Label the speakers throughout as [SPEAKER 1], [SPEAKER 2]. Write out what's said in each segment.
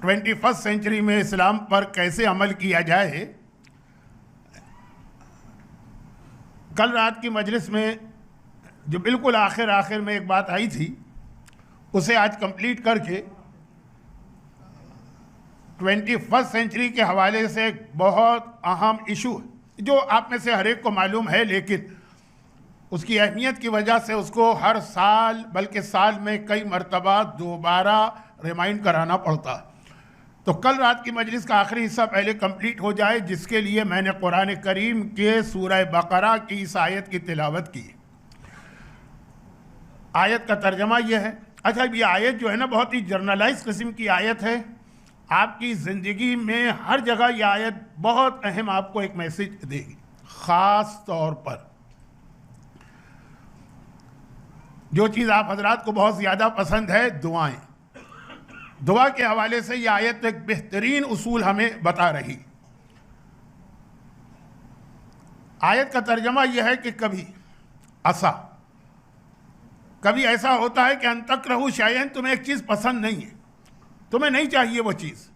[SPEAKER 1] 21वीं सेंचुरी में इस्लाम पर कैसे अमल किया जाए। कल रात की मजलिस में जो बिल्कुल आखिर में एक बात आई थी, उसे आज कंप्लीट करके 21वीं सेंचुरी के हवाले से एक बहुत अहम इशू जो आप में से हर एक को मालूम है, लेकिन उसकी अहमियत की वजह से उसको हर साल बल्कि साल में कई मरतबा दोबारा रिमाइंड कराना पड़ता। तो कल रात की मजलिस का आखिरी हिस्सा पहले कंप्लीट हो जाए, जिसके लिए मैंने कुरान करीम के सूरह बकरा की इस आयत की तिलावत की। आयत का तर्जमा यह है। अच्छा, ये आयत जो है ना, बहुत ही जर्नलाइज किस्म की आयत है। आपकी ज़िंदगी में हर जगह यह आयत बहुत अहम आपको एक मैसेज देगी। ख़ास तौर पर जो चीज़ आप हजरात को बहुत ज़्यादा पसंद है, दुआएं। दुआ के हवाले से यह आयत एक बेहतरीन उसूल हमें बता रही। आयत का तर्जमा यह है कि कभी ऐसा होता है कि अंतक्रहु शयअन, तुम्हें एक चीज़ पसंद नहीं है, तुम्हें नहीं चाहिए वो चीज़,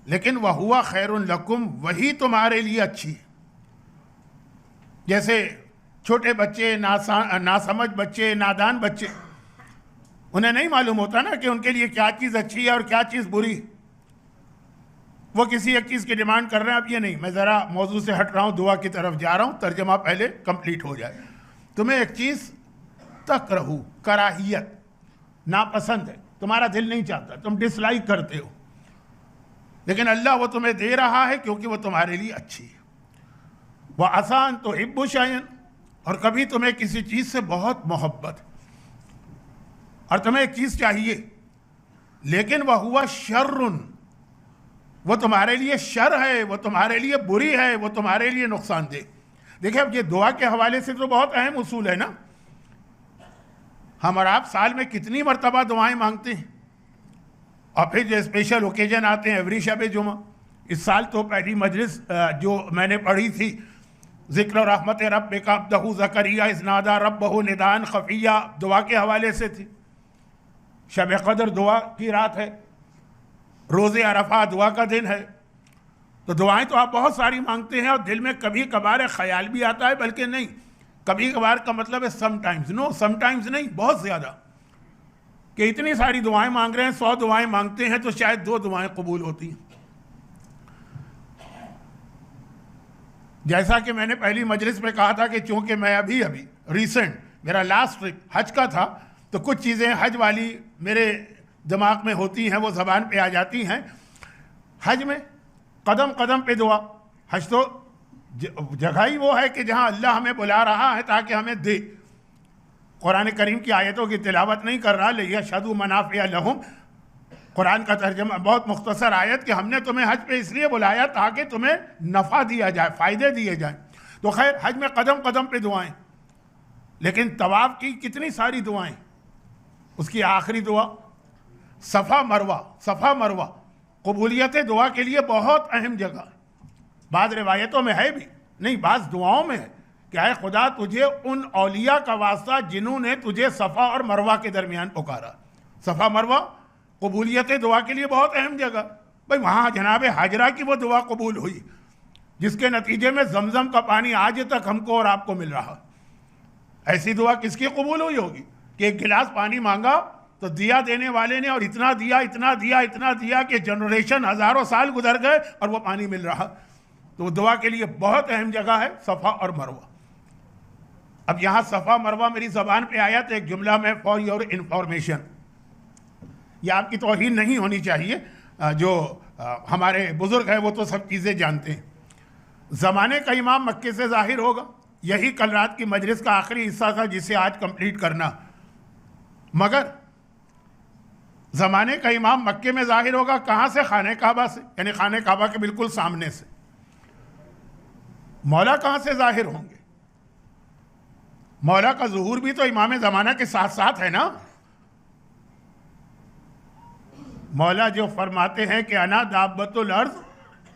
[SPEAKER 1] लेकिन वह हुआ खैरुन लकुम, वही तुम्हारे लिए अच्छी है। जैसे छोटे बच्चे, नासमझ बच्चे, नादान बच्चे, उन्हें नहीं मालूम होता ना कि उनके लिए क्या चीज़ अच्छी है और क्या चीज़ बुरी। वो किसी एक चीज़ की डिमांड कर रहे हैं। अब ये नहीं, मैं ज़रा मौजू से हट रहा हूँ, दुआ की तरफ जा रहा हूँ, तर्जमा पहले कंप्लीट हो जाए। तुम्हें एक चीज़ तकरहू, कराहियत, नापसंद है, तुम्हारा दिल नहीं चाहता, तुम डिसलाइक करते हो, लेकिन अल्लाह वो तुम्हें दे रहा है क्योंकि वो तुम्हारे लिए अच्छी है। वह आसान तो हिब्बु शयअन, और कभी तुम्हें किसी चीज़ से बहुत मोहब्बत और तुम्हें एक चीज़ चाहिए, लेकिन वह हुआ शर्रुन, वो तुम्हारे लिए शर है, वो तुम्हारे लिए बुरी है, वो तुम्हारे लिए नुकसानदेह। देखिए, अब ये दुआ के हवाले से तो बहुत अहम उसूल है ना। हम और आप साल में कितनी मरतबा दुआएं मांगते हैं, और फिर जो स्पेशल ओकेजन आते हैं, एवरी शब जुमा। इस साल तो पहली मजलिस जो मैंने पढ़ी थी, ज़िक्र रहमत रब्बिका अब्दहु ज़करिया इज़ नादा रब्बहु निदान खफिया, दुआ के हवाले से थी। शब क़द्र दुआ की रात है, रोज़े अरफा दुआ का दिन है। तो दुआएं तो आप बहुत सारी मांगते हैं, और दिल में कभी कभार ख्याल भी आता है, बल्कि नहीं, कभी कभार का मतलब है समटाइम्स, नो समटाइम्स नहीं, बहुत ज़्यादा, कि इतनी सारी दुआएं मांग रहे हैं, 100 दुआएं मांगते हैं तो शायद 2 दुआएं कबूल होती हैं। जैसा कि मैंने पहली मजलिस में कहा था कि चूंकि मैं अभी रिसेंट मेरा लास्ट ट्रिप हज का था, तो कुछ चीज़ें हज वाली मेरे दिमाग में होती हैं, वो ज़बान पे आ जाती हैं। हज में कदम कदम पे दुआ। हज तो जगह ही वो है कि जहाँ अल्लाह हमें बुला रहा है ताकि हमें दे। कुरान करीम की आयतों की तिलावत नहीं कर रहा, लियशहदू मनाफ़िअ लहुम, कुरान का तर्जमा बहुत मुख्तसर आयत कि हमने तुम्हें हज पे इसलिए बुलाया ताकि तुम्हें नफ़ा दिया जाए, फ़ायदे दिए जाएं। तो खैर, हज में कदम कदम पे दुआएं, लेकिन तवाफ़ की कितनी सारी दुआएं। उसकी आखिरी दुआ सफ़ा मरवा कबूलियत दुआ के लिए बहुत अहम जगह। बाद रिवायतों में है भी नहीं, बाज़ दुआओं में है कि आए खुदा, तुझे उन औलिया का वास्ता जिन्होंने तुझे सफ़ा और मरवा के दरमियान पुकारा। सफ़ा मरवा कबूलियत दुआ के लिए बहुत अहम जगह। भाई, वहाँ जनाब हाजरा की वो दुआ कबूल हुई जिसके नतीजे में जमजम का पानी आज तक हमको और आपको मिल रहा। ऐसी दुआ किसकी कबूल हुई होगी कि एक गिलास पानी मांगा तो दिया देने वाले ने और इतना दिया कि जनरेशन, हज़ारों साल गुजर गए और वो पानी मिल रहा। तो दुआ के लिए बहुत अहम जगह है सफ़ा और मरवा। अब यहाँ सफ़ा मरवा मेरी ज़बान पे आया तो एक जुमला में फॉर योर इंफॉर्मेशन, यह आपकी तौहीन नहीं होनी चाहिए, जो हमारे बुज़ुर्ग हैं वो तो सब चीज़ें जानते हैं। ज़माने का इमाम मक्के से ज़ाहिर होगा, यही कल रात की मजलिस का आखिरी हिस्सा था जिसे आज कंप्लीट करना। मगर ज़माने का इमाम मक्के में ज़ाहिर होगा, कहाँ से? खाने काबा से, यानी खाने काबा के बिल्कुल सामने से। मौला कहाँ से ज़ाहिर होंगे? मौला का ज़ुहूर भी तो इमाम ज़माना के साथ साथ है ना। मौला जो फरमाते हैं कि अना दाब्बतुल अर्ज़,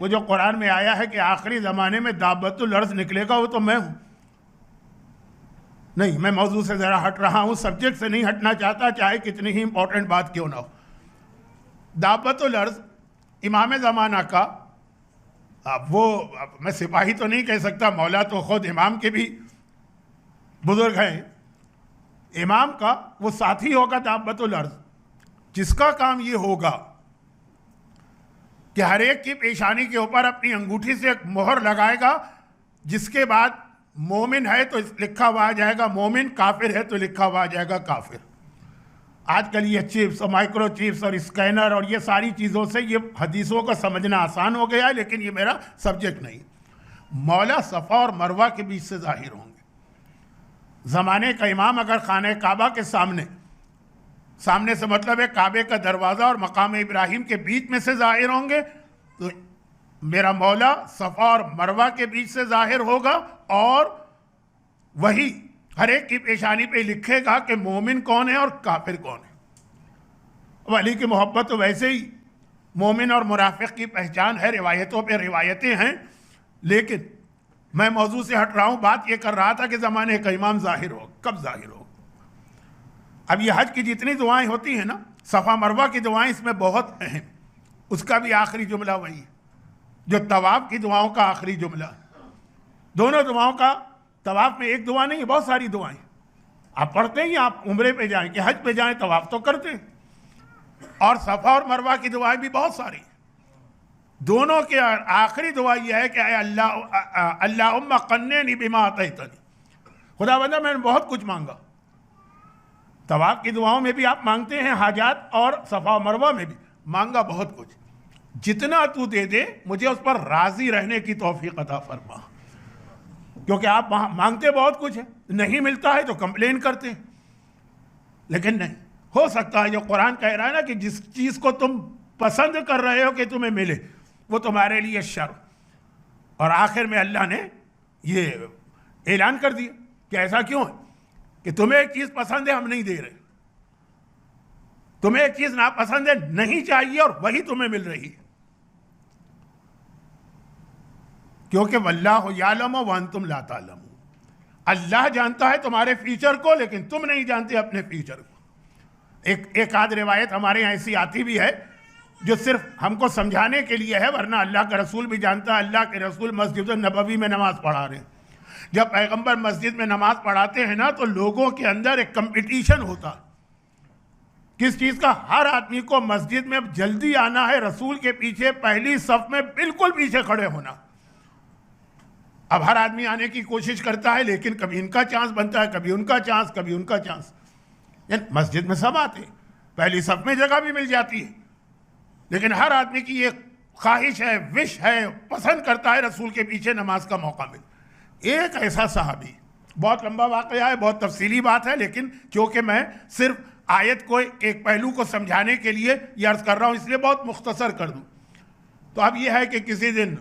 [SPEAKER 1] वो जो कुरान में आया है कि आखिरी ज़माने में दाब्बतुल अर्ज़ निकलेगा, वो तो मैं हूँ। नहीं, मैं मौजू से ज़रा हट रहा हूँ, सब्जेक्ट से नहीं हटना चाहता, चाहे कितनी ही इंपॉर्टेंट बात क्यों ना हो। दाब्बतुल अर्ज़ इमाम ज़माना का, अब वो मैं सिपाही तो नहीं कह सकता, मौला तो खुद इमाम के भी बुजुर्ग हैं, इमाम का वो साथी होगा दाब्बतुल अर्ज़, जिसका काम ये होगा कि हर एक की पेशानी के ऊपर अपनी अंगूठी से एक मोहर लगाएगा, जिसके बाद मोमिन है तो लिखा हुआ आ जाएगा मोमिन, काफिर है तो लिखा हुआ आ जाएगा काफिर। आजकल ये चिप्स और माइक्रो चिप्स और स्कैनर और ये सारी चीज़ों से ये हदीसों को समझना आसान हो गया है, लेकिन ये मेरा सब्जेक्ट नहीं। मौला सफ़ा और मरवा के बीच से जाहिर होंगे। ज़माने का इमाम अगर खाने काबा के सामने से मतलब है काबे का दरवाज़ा और मकाम इब्राहिम के बीच में से जाहिर होंगे, तो मेरा मौला सफ़ा और मरवा के बीच से जाहिर होगा और वही हर एक की पेशानी पे लिखेगा कि मोमिन कौन है और काफिर कौन है। वली की मोहब्बत तो वैसे ही मोमिन और मुनाफिक की पहचान है, रिवायतों पे रिवायतें हैं, लेकिन मैं मौजू से हट रहा हूँ। बात ये कर रहा था कि ज़माने का इमाम जाहिर हो, कब जाहिर हो। अब ये हज की जितनी दुआएं होती हैं ना, सफ़ा मरवा की दुआएं इसमें बहुत अहम, उसका भी आखिरी जुमला वही है जो तवाफ़ की दुआओं का आखिरी जुमला। दोनों दुआओं का, तवाफ़ में एक दुआ नहीं है, बहुत सारी दुआएं आप पढ़ते ही, आप उम्रे पे जाएं कि हज पे जाएं, तवाफ़ तो करते हैं, और सफ़ा और मरवा की दुआएं भी बहुत सारी। दोनों के आखिरी दुआ यह है कि अल्लाहुम्मा क़न्निनी बिमा अतैतनी, खुदावंदा मैंने बहुत कुछ मांगा। तवाफ़ की दुआओं में भी आप मांगते हैं हाजात, और सफ़ा मरवा में भी मांगा बहुत कुछ। जितना तू दे दे मुझे उस पर राज़ी रहने की तौफीक अता फरमा, क्योंकि आप मांगते बहुत कुछ है, नहीं मिलता है तो कंप्लेन करते हैं, लेकिन नहीं हो सकता है जो कुरान कह रहा है ना कि जिस चीज़ को तुम पसंद कर रहे हो कि तुम्हें मिले वो तुम्हारे लिए शर। और आखिर में अल्लाह ने ये ऐलान कर दिया कि ऐसा क्यों है कि तुम्हें एक चीज़ पसंद है, हम नहीं दे रहे, तुम्हें एक चीज़ नापसंद है, नहीं चाहिए, और वही तुम्हें मिल रही है, क्योंकि वल्लाहु यालमु व अंतुम ला तालमून। अल्लाह जानता है तुम्हारे फ्यूचर को, लेकिन तुम नहीं जानते अपने फ्यूचर को। एक आध रिवायत हमारे यहाँ ऐसी आती भी है जो सिर्फ हमको समझाने के लिए है, वरना अल्लाह का रसूल भी जानता है। अल्लाह के रसूल मस्जिद नबवी में नमाज पढ़ा रहे हैं, जब पैगंबर मस्जिद में नमाज पढ़ाते हैं ना, तो लोगों के अंदर एक कंपटीशन होता है, किस चीज़ का? हर आदमी को मस्जिद में जल्दी आना है, रसूल के पीछे पहली सफ में बिल्कुल पीछे खड़े होना। अब हर आदमी आने की कोशिश करता है, लेकिन कभी इनका चांस बनता है, कभी उनका चांस, कभी उनका चांस। मस्जिद में सब आते हैं, पहली सफ में जगह भी मिल जाती है, लेकिन हर आदमी की ये ख्वाहिश है, विश है, पसंद करता है रसूल के पीछे नमाज का मौका मिले। एक ऐसा सहाबी, बहुत लंबा वाक़या है, बहुत तफसीली बात है, लेकिन क्योंकि मैं सिर्फ आयत को एक पहलू को समझाने के लिए ये अर्ज़ कर रहा हूँ, इसलिए बहुत मुख्तसर कर दूँ। तो अब यह है कि किसी दिन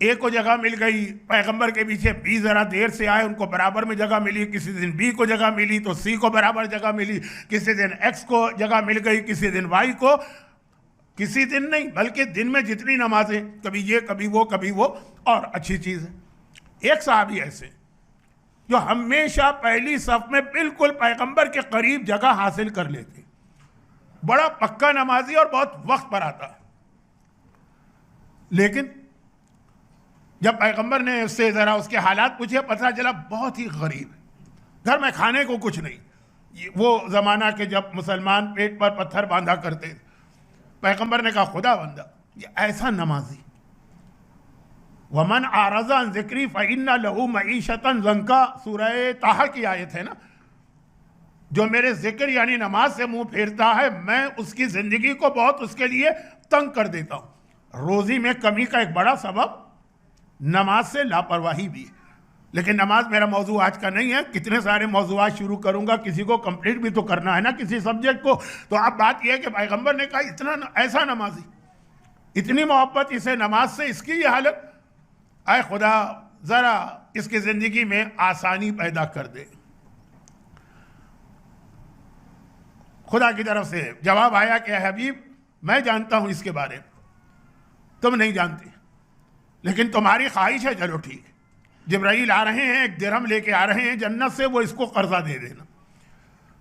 [SPEAKER 1] ए को जगह मिल गई, पैगंबर के पीछे बी ज़रा देर से आए, उनको बराबर में जगह मिली। किसी दिन बी को जगह मिली तो सी को बराबर जगह मिली। किसी दिन एक्स को जगह मिल गई, किसी दिन वाई को। किसी दिन नहीं बल्कि दिन में जितनी नमाजें, कभी ये कभी वो, और अच्छी चीज़ है। एक साहबी ऐसे जो हमेशा पहली सफ में बिल्कुल पैगंबर के करीब जगह हासिल कर लेते, बड़ा पक्का नमाजी और बहुत वक्त पर आता। लेकिन जब पैगंबर ने उससे ज़रा उसके हालात पूछे, पता चला बहुत ही गरीब है, घर में खाने को कुछ नहीं। वो ज़माना के जब मुसलमान पेट पर पत्थर बांधा करते थे। पैगंबर ने कहा, खुदा बंदा ये ऐसा नमाजी, वमन आरज़ा ज़िक्री फ़इन्ना लहू मईशतन ज़ंका, सूरह ताहा की आयत है ना, जो मेरे जिक्र यानी नमाज से मुंह फेरता है, मैं उसकी ज़िंदगी को बहुत उसके लिए तंग कर देता हूँ। रोज़ी में कमी का एक बड़ा सबब नमाज से लापरवाही भी है। लेकिन नमाज मेरा मौजू आज का नहीं है, कितने सारे मौजूआत शुरू करूंगा, किसी को कंप्लीट भी तो करना है ना किसी सब्जेक्ट को। तो अब बात यह है कि पैगंबर ने कहा इतना ऐसा नमाजी, इतनी मोहब्बत इसे नमाज से, इसकी ये हालत, आए खुदा ज़रा इसकी ज़िंदगी में आसानी पैदा कर दे। खुदा की तरफ से जवाब आया कि हबीब मैं जानता हूँ इसके बारे में, तुम नहीं जानते, लेकिन तुम्हारी ख्वाहिश है, चलो ठीक है। जिब्राइल आ रहे हैं, एक दिरहम लेके आ रहे हैं जन्नत से, वो इसको कर्जा दे देना।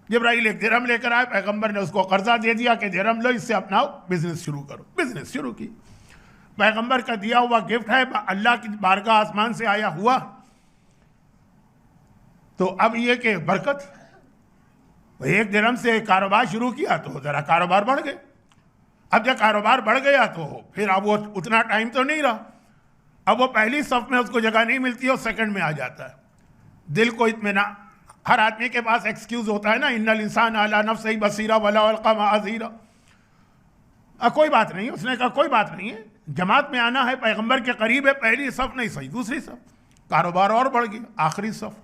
[SPEAKER 1] जिब्राइल एक दिरहम लेकर आए, पैगंबर ने उसको कर्जा दे दिया कि दिरहम लो, इससे अपना बिजनेस शुरू करो। बिजनेस शुरू की। पैगंबर का दिया हुआ गिफ्ट है, अल्लाह की बारगाह आसमान से आया हुआ। तो अब ये कि बरकत, 1 दिरहम से कारोबार शुरू किया तो ज़रा कारोबार बढ़ गए। अब जब कारोबार बढ़ गया तो फिर अब वो उतना टाइम तो नहीं रहा, अब वो पहली सफ में उसको जगह नहीं मिलती और सेकंड में आ जाता है। दिल को इत्मीनान, हर आदमी के पास एक्सक्यूज होता है ना, इन्नल इंसान अला नफ्सिही बसीरा वला अलका माअज़ीरा। कोई बात नहीं, उसने कहा कोई बात नहीं है, जमात में आना है, पैगंबर के करीब है, पहली सफ नहीं सही दूसरी सफ। कारोबार और बढ़ गया, आखिरी सफ,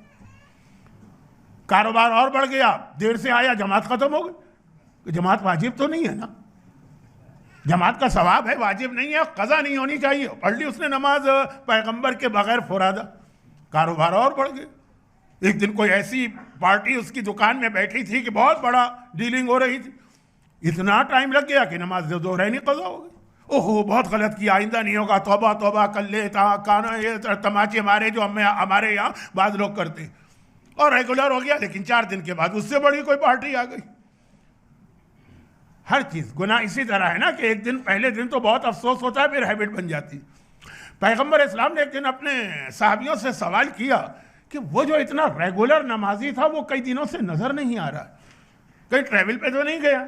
[SPEAKER 1] कारोबार और बढ़ गया, देर से आया, जमात खत्म हो गई। जमात वाजिब तो नहीं है ना, जमात का सवाब है, वाजिब नहीं है, कज़ा नहीं होनी चाहिए। पढ़ ली उसने नमाज पैगंबर के बगैर फुरादा, कारोबार और बढ़ गए। एक दिन कोई ऐसी पार्टी उसकी दुकान में बैठी थी कि बहुत बड़ा डीलिंग हो रही थी, इतना टाइम लग गया कि नमाज ज़ोहरैनी कज़ा हो गई। ओहो बहुत गलत किया, आइंदा नहीं होगा, तौबा तौबा कर ले, काना ये तमाचे मारे जो हमारे यहाँ बाद लोग करते हैं, और रेगुलर हो गया। लेकिन 4 दिन के बाद उससे बड़ी कोई पार्टी आ गई। हर चीज़ गुनाह इसी तरह है ना कि एक दिन, पहले दिन तो बहुत अफसोस होता है, फिर हैबिट बन जाती। पैगंबर इस्लाम ने एक दिन अपने साहबियों से सवाल किया कि वो जो इतना रेगुलर नमाजी था वो कई दिनों से नज़र नहीं आ रहा, कहीं ट्रैवल पे तो नहीं गया,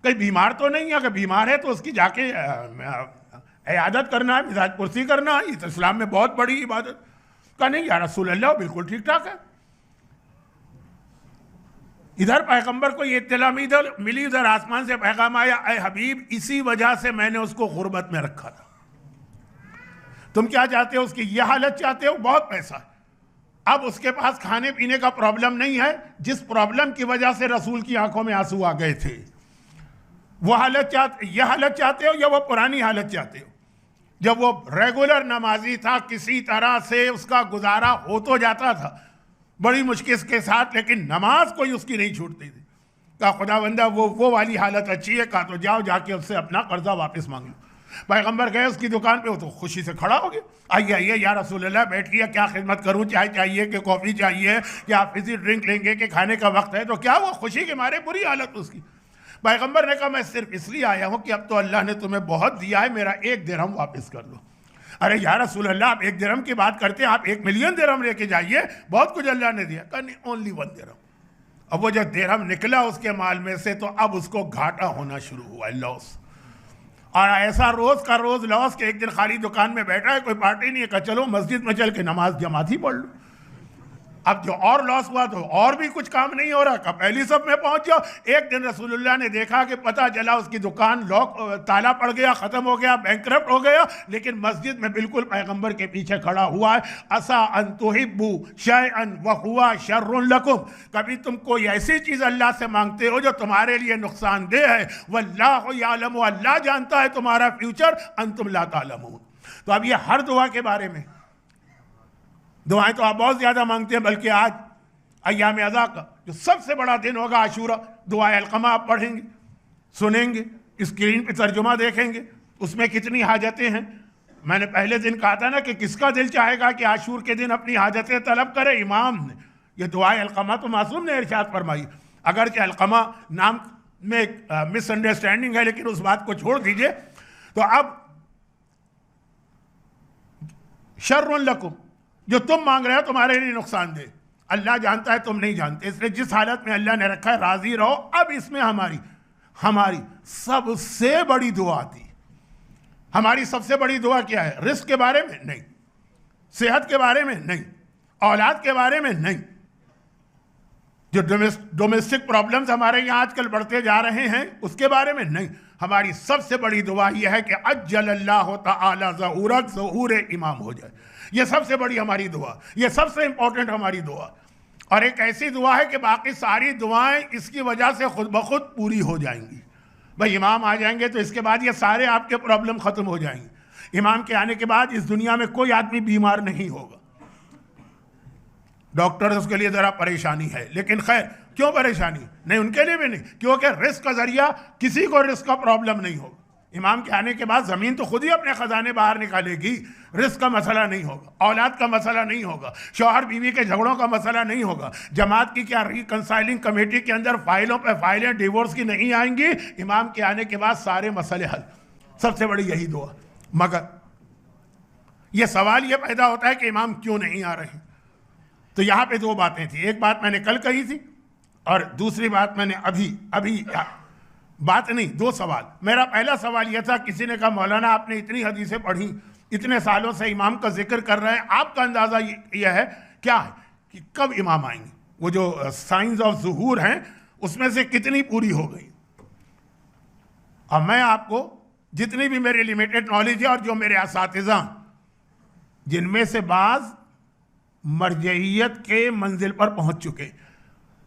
[SPEAKER 1] कहीं बीमार तो नहीं है, अगर बीमार है तो उसकी जाके इयादत करना है, मिजाज पुरसी करना है, तो इस्लाम में बहुत बड़ी इबादत। का नहीं या रसूल अल्लाह बिल्कुल ठीक ठाक है। इधर पैगंबर को ये इत्तला मिली, उधर आसमान से पैगाम आया, ऐ हबीब इसी वजह से मैंने उसको गुर्बत में रखा था। तुम क्या चाहते हो, उसकी ये हालत चाहते हो, बहुत पैसा है, अब उसके पास खाने पीने का प्रॉब्लम नहीं है, जिस प्रॉब्लम की वजह से रसूल की आंखों में आंसू आ गए थे, वो हालत चाहते, यह हालत चाहते हो या वो पुरानी हालत चाहते हो जब वो रेगुलर नमाजी था, किसी तरह से उसका गुजारा हो तो जाता था बड़ी मुश्किल के साथ, लेकिन नमाज कोई उसकी नहीं छूटती थी। कहा खुदावंदा वो वाली हालत अच्छी है, कहा तो जाओ जाके उससे अपना कर्जा वापस मांग लो। पैगंबर गए उसकी दुकान पे, वो तो खुशी से खड़ा हो गया, आइए आइए या रसूल अल्लाह बैठिए, क्या खिदमत करूं, चाय चाहिए कि कॉफ़ी चाहिए, क्या आप फिजी ड्रिंक लेंगे कि खाने का वक्त है। तो क्या वो खुशी के मारे बुरी हालत उसकी। पैगंबर ने कहा मैं सिर्फ इसलिए आया हूं कि अब तो अल्लाह ने तुम्हें बहुत दिया है, मेरा 1 दिरहम वापस कर दो। अरे या रसूल अल्लाह आप 1 दिरहम की बात करते हैं, आप 1 मिलियन दिरहम लेके जाइए, बहुत कुछ अल्लाह ने दिया। कहा नहीं, ओनली 1 दिरहम। अब वो जब दिरहम निकला उसके माल में से तो अब उसको घाटा होना शुरू हुआ, लॉस। और ऐसा रोज का रोज लॉस कि एक दिन खाली दुकान में बैठा है, कोई पार्टी नहीं है, कहा चलो मस्जिद में चल के नमाज जमात ही पढ़ लो। अब जो और लॉस हुआ तो और भी कुछ काम नहीं हो रहा, कहा पहली सब में पहुंच जाओ। एक दिन रसूलुल्लाह ने देखा कि पता चला उसकी दुकान लॉक, ताला पड़ गया, खत्म हो गया, बैंकरप्ट हो गया, लेकिन मस्जिद में बिल्कुल पैगंबर के पीछे खड़ा हुआ है। असा अन तुहिब्बू शैअन व हुवा शर्रुन लकुम, कभी तुम कोई ऐसी चीज अल्लाह से मांगते हो जो तुम्हारे लिए नुकसानदेह है, वल्लाहु यालमु, अल्लाह जानता है तुम्हारा फ्यूचर, अंतुम ला तालमून। तो अब ये हर दुआ के बारे में, दुआएं तो आप बहुत ज्यादा मांगते हैं, बल्कि आज अय्याम अज़ा का जो सबसे बड़ा दिन होगा आशूरा, दुआए अलक़मा आप पढ़ेंगे, सुनेंगे, स्क्रीन पे तर्जुमा देखेंगे, उसमें कितनी हाजतें हैं। मैंने पहले दिन कहा था ना कि किसका दिल चाहेगा कि आशूर के दिन अपनी हाजतें तलब करे। इमाम ने ये दुआए अलक़मा तो मासूम ने इरशाद फरमाई, अगरचे अलक़मा नाम में मिसअंडरस्टैंडिंग है, लेकिन उस बात को छोड़ दीजिए। तो अब शर्रुन लकुम, जो तुम मांग रहे हो तुम्हारे लिए नुकसानदेह, अल्लाह जानता है तुम नहीं जानते, इसलिए जिस हालत में अल्लाह ने रखा है राजी रहो। अब इसमें हमारी सबसे बड़ी दुआ थी। हमारी सबसे बड़ी दुआ क्या है? रिस्क के बारे में नहीं, सेहत के बारे में नहीं, औलाद के बारे में नहीं, जो डोमेस्टिक प्रॉब्लम्स हमारे यहाँ आजकल बढ़ते जा रहे हैं उसके बारे में नहीं। हमारी सबसे बड़ी दुआ यह है कि अज्जलल्लाहु तआला ज़हूरक, ज़हूर इमाम हो जाए। ये सबसे बड़ी हमारी दुआ, ये सबसे इंपॉर्टेंट हमारी दुआ, और एक ऐसी दुआ है कि बाकी सारी दुआएं इसकी वजह से खुद ब खुद पूरी हो जाएंगी। भाई इमाम आ जाएंगे तो इसके बाद ये सारे आपके प्रॉब्लम खत्म हो जाएंगे। इमाम के आने के बाद इस दुनिया में कोई आदमी बीमार नहीं होगा। डॉक्टर उसके लिए ज़रा परेशानी है, लेकिन खैर क्यों परेशानी नहीं, उनके लिए भी नहीं, क्योंकि रिस्क का जरिया किसी को रिस्क का प्रॉब्लम नहीं होगा। इमाम के आने के बाद ज़मीन तो खुद ही अपने ख़जाने बाहर निकालेगी, रिस्क का मसला नहीं होगा, औलाद का मसला नहीं होगा, शौहर बीवी के झगड़ों का मसला नहीं होगा, जमात की क्या रिकंसाइलिंग कमेटी के अंदर फाइलों पे फाइलें डिवोर्स की नहीं आएंगी। इमाम के आने के बाद सारे मसले हल। सबसे बड़ी यही दुआ। मगर यह सवाल यह पैदा होता है कि इमाम क्यों नहीं आ रहे। तो यहां पे दो बातें थी, एक बात मैंने कल कही थी और दूसरी बात मैंने अभी बात नहीं, दो सवाल। मेरा पहला सवाल यह था, किसी ने कहा मौलाना आपने इतनी हदीसें पढ़ी, इतने सालों से इमाम का जिक्र कर रहे हैं, आपका अंदाजा यह है क्या है कि कब इमाम आएंगे? वो जो साइंस ऑफ ज़ुहूर हैं उसमें से कितनी पूरी हो गई? अब मैं आपको जितनी भी मेरी लिमिटेड नॉलेज है और जो मेरे असातिज़ा जिनमें से बाज मरजइयत के मंजिल पर पहुंच चुके,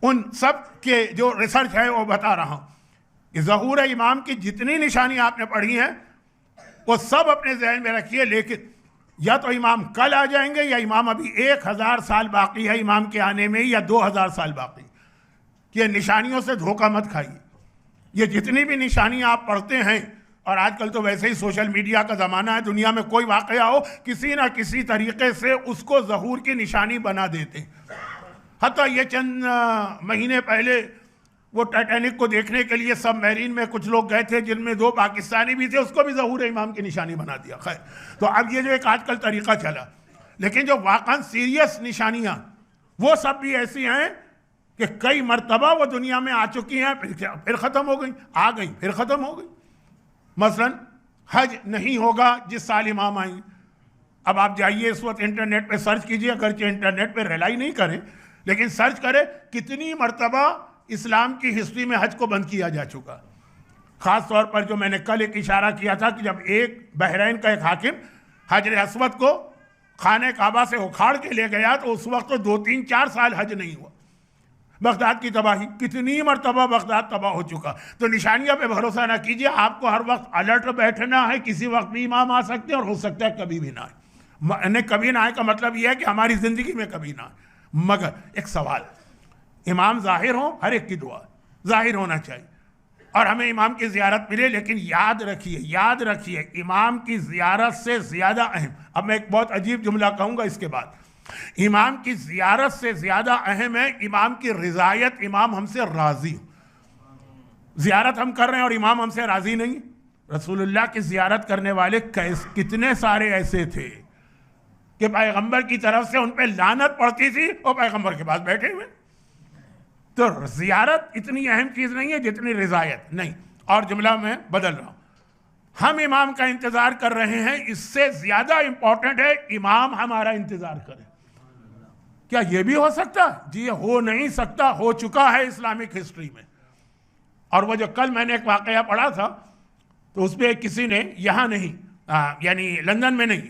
[SPEAKER 1] उन सब के जो रिसर्च है वो बता रहा हूं कि ज़हूर इमाम की जितनी निशानी आपने पढ़ी हैं वो सब अपने जहन में रखिए। लेकिन या तो इमाम कल आ जाएंगे या इमाम अभी 1000 साल बाकी है इमाम के आने में, या 2000 साल बाकी। ये निशानियों से धोखा मत खाइए। ये जितनी भी निशानियां आप पढ़ते हैं, और आजकल तो वैसे ही सोशल मीडिया का ज़माना है, दुनिया में कोई वाक़या हो किसी ना किसी तरीके से उसको ज़हूर की निशानी बना देते। हत्ता ये चंद महीने पहले वो टाइटैनिक को देखने के लिए सबमरीन में कुछ लोग गए थे जिनमें 2 पाकिस्तानी भी थे, उसको भी ज़हूर इमाम की निशानी बना दिया। खैर, तो अब ये जो एक आजकल तरीका चला, लेकिन जो वाकई सीरियस निशानियाँ वो सब भी ऐसी हैं कि कई मरतबा वो दुनिया में आ चुकी हैं, फिर ख़त्म हो गई, आ गई फिर ख़त्म हो गई। मसलन हज नहीं होगा जिस साल इमाम आएंगे। अब आप जाइए इस वक्त इंटरनेट पे सर्च कीजिए, अगरचे इंटरनेट पे रिलाई नहीं करें लेकिन सर्च करें, कितनी मरतबा इस्लाम की हिस्ट्री में हज को बंद किया जा चुका। ख़ास तौर पर जो मैंने कल एक इशारा किया था कि जब एक बहरीन का एक हाकिम हजर अस्वद को खाने काबा से उखाड़ के ले गया तो उस वक्त तो 2-3-4 साल हज नहीं हुआ। बगदाद की तबाही, कितनी मरतबा बगदाद तबाह हो चुका। तो निशानियों पे भरोसा ना कीजिए, आपको हर वक्त अलर्ट बैठना है। किसी वक्त भी इमाम आ सकते हैं और हो सकता है कभी भी ना आए। कभी ना आए का मतलब यह है कि हमारी ज़िंदगी में कभी ना आए। मगर एक सवाल, इमाम ज़ाहिर हो, हर एक की दुआ ज़ाहिर होना चाहिए और हमें इमाम की ज़ियारत मिले। लेकिन याद रखिए इमाम की ज़ियारत से ज़्यादा अहम, अब मैं एक बहुत अजीब जुमला कहूँगा इसके बाद, इमाम की ज़ियारत से ज़्यादा अहम है इमाम की रिज़ायत, इमाम हमसे राज़ी हो। ज़ियारत हम कर रहे हैं और इमाम हमसे राज़ी नहीं। रसूलुल्लाह की ज़ियारत करने वाले कितने सारे ऐसे थे कि पैगंबर की तरफ से उन पर लानत पड़ती थी और पैगंबर के पास बैठे हुए। तो ज़ियारत इतनी अहम चीज़ नहीं है जितनी रिज़ायत। नहीं, और जुमला मैं बदल रहा हूँ, हम इमाम का इंतज़ार कर रहे हैं, इससे ज़्यादा इंपॉर्टेंट है इमाम हमारा इंतज़ार करे। क्या ये भी हो सकता है? जी हो नहीं सकता, हो चुका है इस्लामिक हिस्ट्री में। और वो जो कल मैंने एक वाक़या पढ़ा था तो उस पर किसी ने, यहाँ नहीं यानी लंदन में नहीं,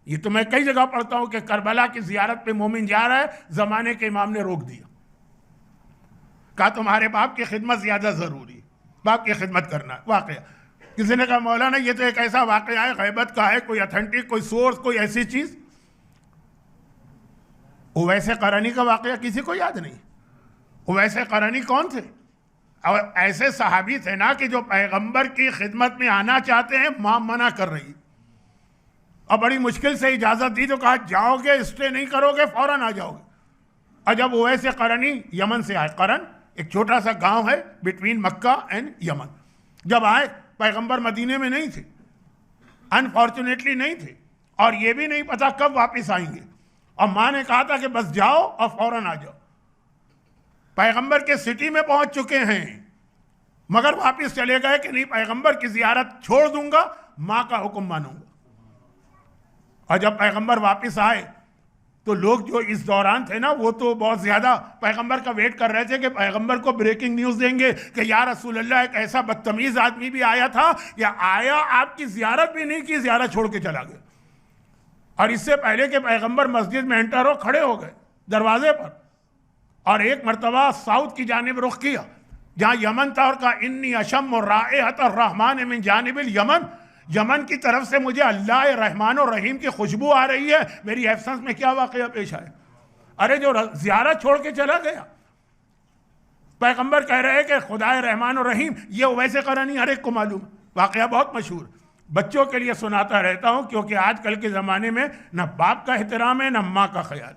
[SPEAKER 1] ये तो मैं कई जगह पढ़ता हूँ कि करबला की ज़ियारत पे मोमिन जा रहा है, ज़माने के इमाम ने रोक दिया, कहा तुम्हारे बाप की खिदमत ज़्यादा ज़रूरी है, बाप की खिदमत करना। वाक़या किसी ने कहा मौलाना ये तो एक ऐसा वाक़या है, गैबत का है, कोई अथेंटिक, कोई सोर्स, कोई ऐसी चीज़। उवैसे करनी का वाक़या किसी को याद नहीं। उवैसे करनी कौन थे? और ऐसे सहाबी थे ना कि जो पैगंबर की खिदमत में आना चाहते हैं, मां मना कर रही और बड़ी मुश्किल से इजाज़त दी तो कहा जाओगे, स्टे नहीं करोगे, फौरन आ जाओगे। और जब उवैसे करनी यमन से आए, करन एक छोटा सा गांव है बिटवीन मक्का एंड यमन, जब आए पैगंबर मदीने में नहीं थे, अनफॉर्चुनेटली नहीं थे, और ये भी नहीं पता कब वापस आएंगे। और माँ ने कहा था कि बस जाओ और फौरन आ जाओ। पैगंबर के सिटी में पहुंच चुके हैं मगर वापस चले गए कि नहीं, पैगंबर की ज़ियारत छोड़ दूंगा, माँ का हुक्म मानूंगा। और जब पैगंबर वापस आए तो लोग जो इस दौरान थे ना, वो तो बहुत ज़्यादा पैगंबर का वेट कर रहे थे कि पैगंबर को ब्रेकिंग न्यूज़ देंगे कि या रसूल अल्लाह एक ऐसा बदतमीज़ आदमी भी आया था, या आया आपकी ज़ियारत भी नहीं की, ज़ियारत छोड़ के चला गया। और इससे पहले कि पैगंबर मस्जिद में एंटर हो, खड़े हो गए दरवाजे पर और एक मरतबा साउथ की जानिब रुख किया जहाँ यमन था और कहा इन्नी अशम राइहत रहमान मिन जानिबिल यमन, यमन की तरफ से मुझे अल्लाह रहमान और रहीम की खुशबू आ रही है, मेरी एब्सेंस में क्या वाक़या पेश आए। अरे जो ज़ियारत छोड़ के चला गया, पैगंबर कह रहे हैं कि खुदा रहमान और रहीम, ये वैसे करनी हर एक को मालूम। वाक़या बहुत मशहूर, बच्चों के लिए सुनाता रहता हूँ क्योंकि आजकल के ज़माने में न बाप का एहतराम है न माँ का ख्याल।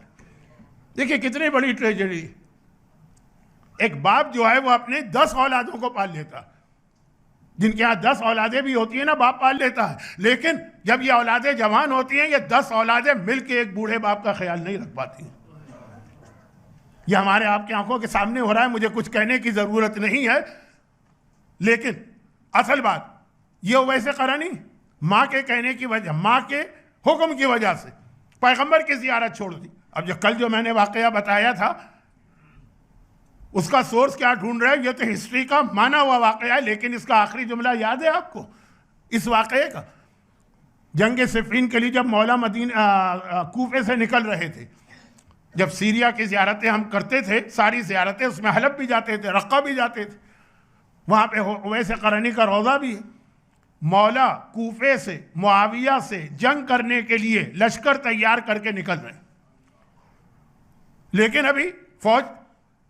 [SPEAKER 1] देखिए कितनी बड़ी ट्रेजेडी। एक बाप जो है वो अपने 10 औलादों को पाल लेता, जिनके यहाँ 10 औलादें भी होती हैं ना, बाप पाल लेता है, लेकिन जब ये औलादें जवान होती हैं, ये 10 औलादें मिलके एक बूढ़े बाप का ख्याल नहीं रख पाती। ये हमारे आपकी आंखों के सामने हो रहा है, मुझे कुछ कहने की जरूरत नहीं है, लेकिन असल बात ये वैसे करा नहीं, माँ के कहने की वजह, माँ के हुक्म की वजह से पैगंबर की जियारत छोड़ दी। अब जो कल जो मैंने वाकया बताया था, उसका सोर्स क्या ढूंढ रहे हैं, ये तो हिस्ट्री का माना हुआ वाकया है, लेकिन इसका आखिरी जुमला याद है आपको इस वाकये का? जंग सिफीन के लिए जब मौला कूफे से निकल रहे थे, जब सीरिया की ज़ियारतें हम करते थे, सारी ज़ियारतें, उसमें हलब भी जाते थे, रक्का भी जाते थे, वहाँ पे वैसे करनी का रोज़ा भी है। मौला कूफे से, मुआविया से जंग करने के लिए लश्कर तैयार करके निकल रहे, लेकिन अभी फौज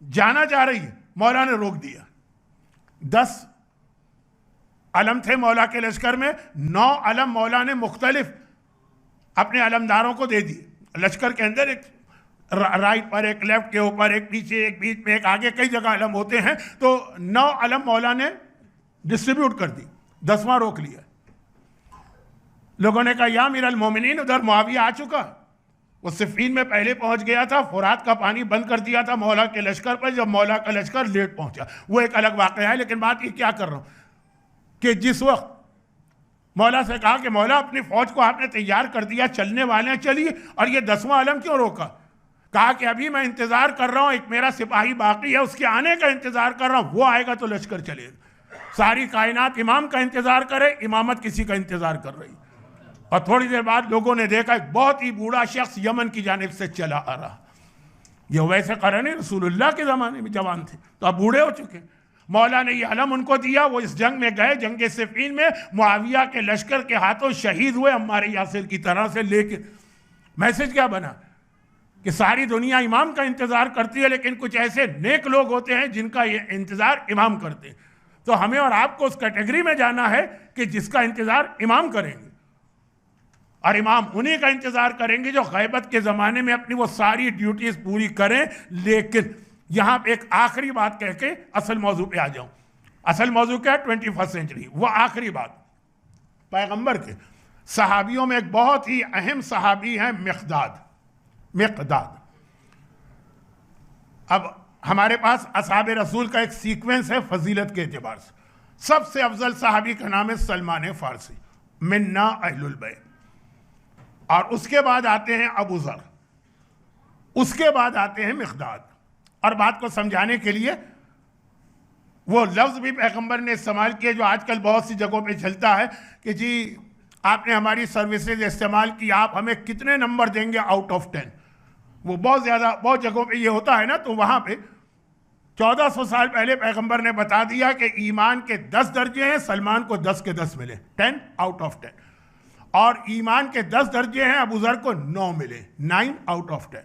[SPEAKER 1] जाना चाह रही है, मौला ने रोक दिया। 10 अलम थे मौला के लश्कर में, 9 अलम मौला ने मुख्तलिफ अपने अलमदारों को दे दिए। लश्कर के अंदर एक राइट पर, एक लेफ्ट के ऊपर, एक पीछे, एक बीच में, एक आगे, कई जगह अलम होते हैं, तो 9 अलम मौला ने डिस्ट्रीब्यूट कर दी, 10वां रोक लिया। लोगों ने कहा या अमीरुल मोमिनीन, उधर मुआविया आ चुका, वो सिफीन में पहले पहुंच गया था, फुरात का पानी बंद कर दिया था मौला के लश्कर पर, जब मौला का लश्कर लेट पहुंचा, वो एक अलग वाकया है। लेकिन बात ये क्या कर रहा हूं कि जिस वक्त मौला से कहा कि मौला अपनी फौज को आपने तैयार कर दिया, चलने वाले हैं, चलिए, और ये 10वां अलम क्यों रोका? कहा कि अभी मैं इंतजार कर रहा हूं, एक मेरा सिपाही बाकी है, उसके आने का इंतजार कर रहा हूं, वो आएगा तो लश्कर चलेगा। सारी कायनात इमाम का इंतजार करे, इमामत किसी का इंतजार कर रही। और थोड़ी देर बाद लोगों ने देखा एक बहुत ही बूढ़ा शख्स यमन की जानिब से चला आ रहा। ये वैसे करने रसूलुल्लाह के ज़माने में जवान थे, तो अब बूढ़े हो चुके। मौला ने ये अलम उनको दिया, वो इस जंग में गए, जंग सिफीन में मुआविया के लश्कर के हाथों शहीद हुए, अम्मार यासिर की तरह से। लेकिन मैसेज क्या बना कि सारी दुनिया इमाम का इंतजार करती है, लेकिन कुछ ऐसे नेक लोग होते हैं जिनका ये इंतजार इमाम करते हैं। तो हमें और आपको उस कैटेगरी में जाना है कि जिसका इंतजार इमाम करेंगे, और इमाम उन्हीं का इंतजार करेंगे जो गैबत के ज़माने में अपनी वो सारी ड्यूटीज़ पूरी करें। लेकिन यहाँ पे एक आखिरी बात कह के असल मौजू पे आ जाऊँ। असल मौजू क्या है? 21वीं सेंचुरी। वो आखिरी बात, पैगंबर के सहाबियों में एक बहुत ही अहम सहाबी हैं मिक़दाद। अब हमारे पास असहाबे रसूल का एक सीक्वेंस है फजीलत के एतबार से। सबसे अफजल सहाबी का नाम है सलमान फारसी, मिन्ना अहलुल बैत, और उसके बाद आते हैं अबू ज़र, उसके बाद आते हैं मिक़दाद। और बात को समझाने के लिए वो लफ्ज़ भी पैगंबर ने इस्तेमाल किए जो आजकल बहुत सी जगहों पे चलता है कि जी आपने हमारी सर्विसेज इस्तेमाल की, आप हमें कितने नंबर देंगे आउट ऑफ 10। वो बहुत जगहों पे ये होता है ना। तो वहाँ पे 1400 साल पहले पैगंबर ने बता दिया कि ईमान के 10 दर्जे हैं, सलमान को 10 के 10 मिले, 10 आउट ऑफ 10। और ईमान के 10 दर्जे हैं, अबू ज़र को 9 मिले, 9 आउट ऑफ 10।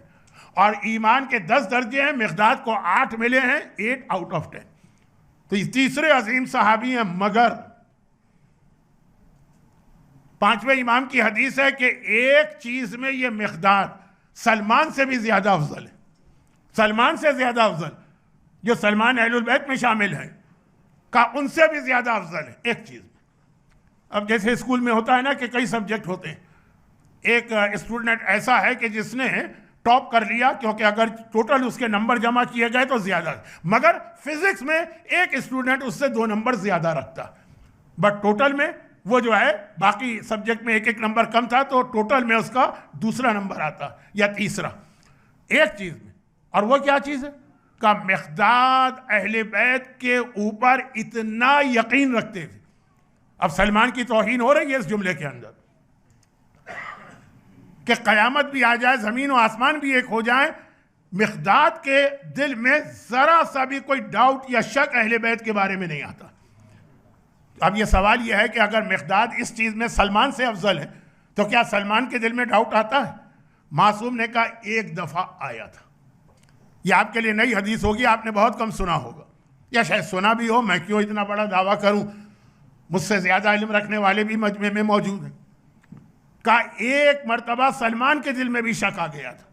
[SPEAKER 1] और ईमान के 10 दर्जे हैं, मिक़दाद को 8 मिले हैं, 8 आउट ऑफ 10। तो ये तीसरे अजीम सहाबी हैं। मगर 5वें इमाम की हदीस है कि एक चीज में ये मिक़दाद सलमान से भी ज्यादा अफजल है, सलमान से ज्यादा अफजल, जो सलमान अहलुल बैत में शामिल है का उनसे भी ज्यादा अफजल है एक चीज। अब जैसे स्कूल में होता है ना कि कई सब्जेक्ट होते हैं, एक स्टूडेंट ऐसा है कि जिसने टॉप कर लिया, क्योंकि अगर टोटल उसके नंबर जमा किए गए तो ज्यादा, मगर फिजिक्स में एक स्टूडेंट उससे 2 नंबर ज्यादा रखता, बट टोटल में वो जो है बाकी सब्जेक्ट में 1-1 नंबर कम था, तो टोटल में उसका दूसरा नंबर आता या तीसरा एक चीज में। और वो क्या चीज है? का मिक़दाद अहले बैत के ऊपर इतना यकीन रखते थे। अब सलमान की तौहीन हो रही है इस जुमले के अंदर कि क़यामत भी आ जाए, ज़मीन और आसमान भी एक हो जाए, मिक़दाद के दिल में ज़रा सा भी कोई डाउट या शक अहले बैत के बारे में नहीं आता। अब यह सवाल यह है कि अगर मिक़दाद इस चीज़ में सलमान से अफजल है तो क्या सलमान के दिल में डाउट आता है? मासूम ने कहा एक दफ़ा आया था। यह आपके लिए नई हदीस होगी, आपने बहुत कम सुना होगा, या शायद सुना भी हो, मैं क्यों इतना बड़ा दावा करूं, मुझसे ज़्यादा इल्म रखने वाले भी मजमे में मौजूद हैं। का एक मरतबा सलमान के दिल में भी शक आ गया था,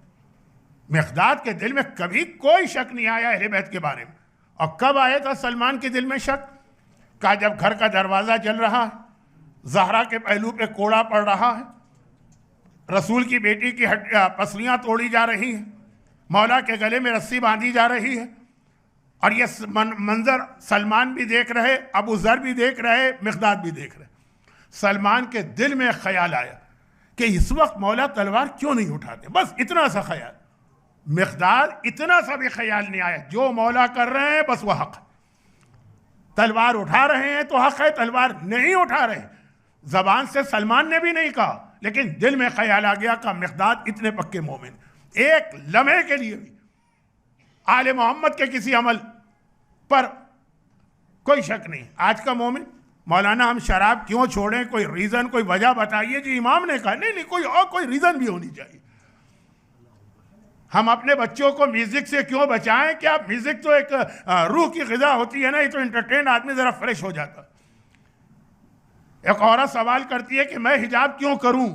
[SPEAKER 1] मिक़दाद के दिल में कभी कोई शक नहीं आया अहले बैत के बारे में। और कब आया था सलमान के दिल में शक? कहा जब घर का दरवाज़ा जल रहा है, ज़हरा के पहलू पे कोड़ा पड़ रहा है, रसूल की बेटी की पसलियाँ तोड़ी जा रही हैं, मौला के गले में रस्सी बांधी जा रही है, और ये मंजर सलमान भी देख रहे, अबू ज़र भी देख रहे, मिक़दाद भी देख रहे। सलमान के दिल में ख्याल आया कि इस वक्त मौला तलवार क्यों नहीं उठाते, बस इतना सा ख्याल। मिक़दाद इतना सा भी ख्याल नहीं आया, जो मौला कर रहे हैं बस वह हक़ है। तलवार उठा रहे हैं तो हक़ है, तलवार नहीं उठा रहे, ज़बान से सलमान ने भी नहीं कहा, लेकिन दिल में ख्याल आ गया का मिक़दाद इतने पक्के मोमिन, एक लम्हे के लिए भी आले मोहम्मद के किसी अमल पर कोई शक नहीं। आज का मोमिन, मौलाना हम शराब क्यों छोड़ें, कोई रीज़न, कोई वजह बताइए जी, इमाम ने कहा, नहीं, कोई और कोई रीज़न भी होनी चाहिए। हम अपने बच्चों को म्यूज़िक से क्यों बचाएं? क्या म्यूज़िक तो एक रूह की ग़िज़ा होती है ना, ये तो इंटरटेन आदमी ज़रा फ्रेश हो जाता। एक औरत सवाल करती है कि मैं हिजाब क्यों करूं,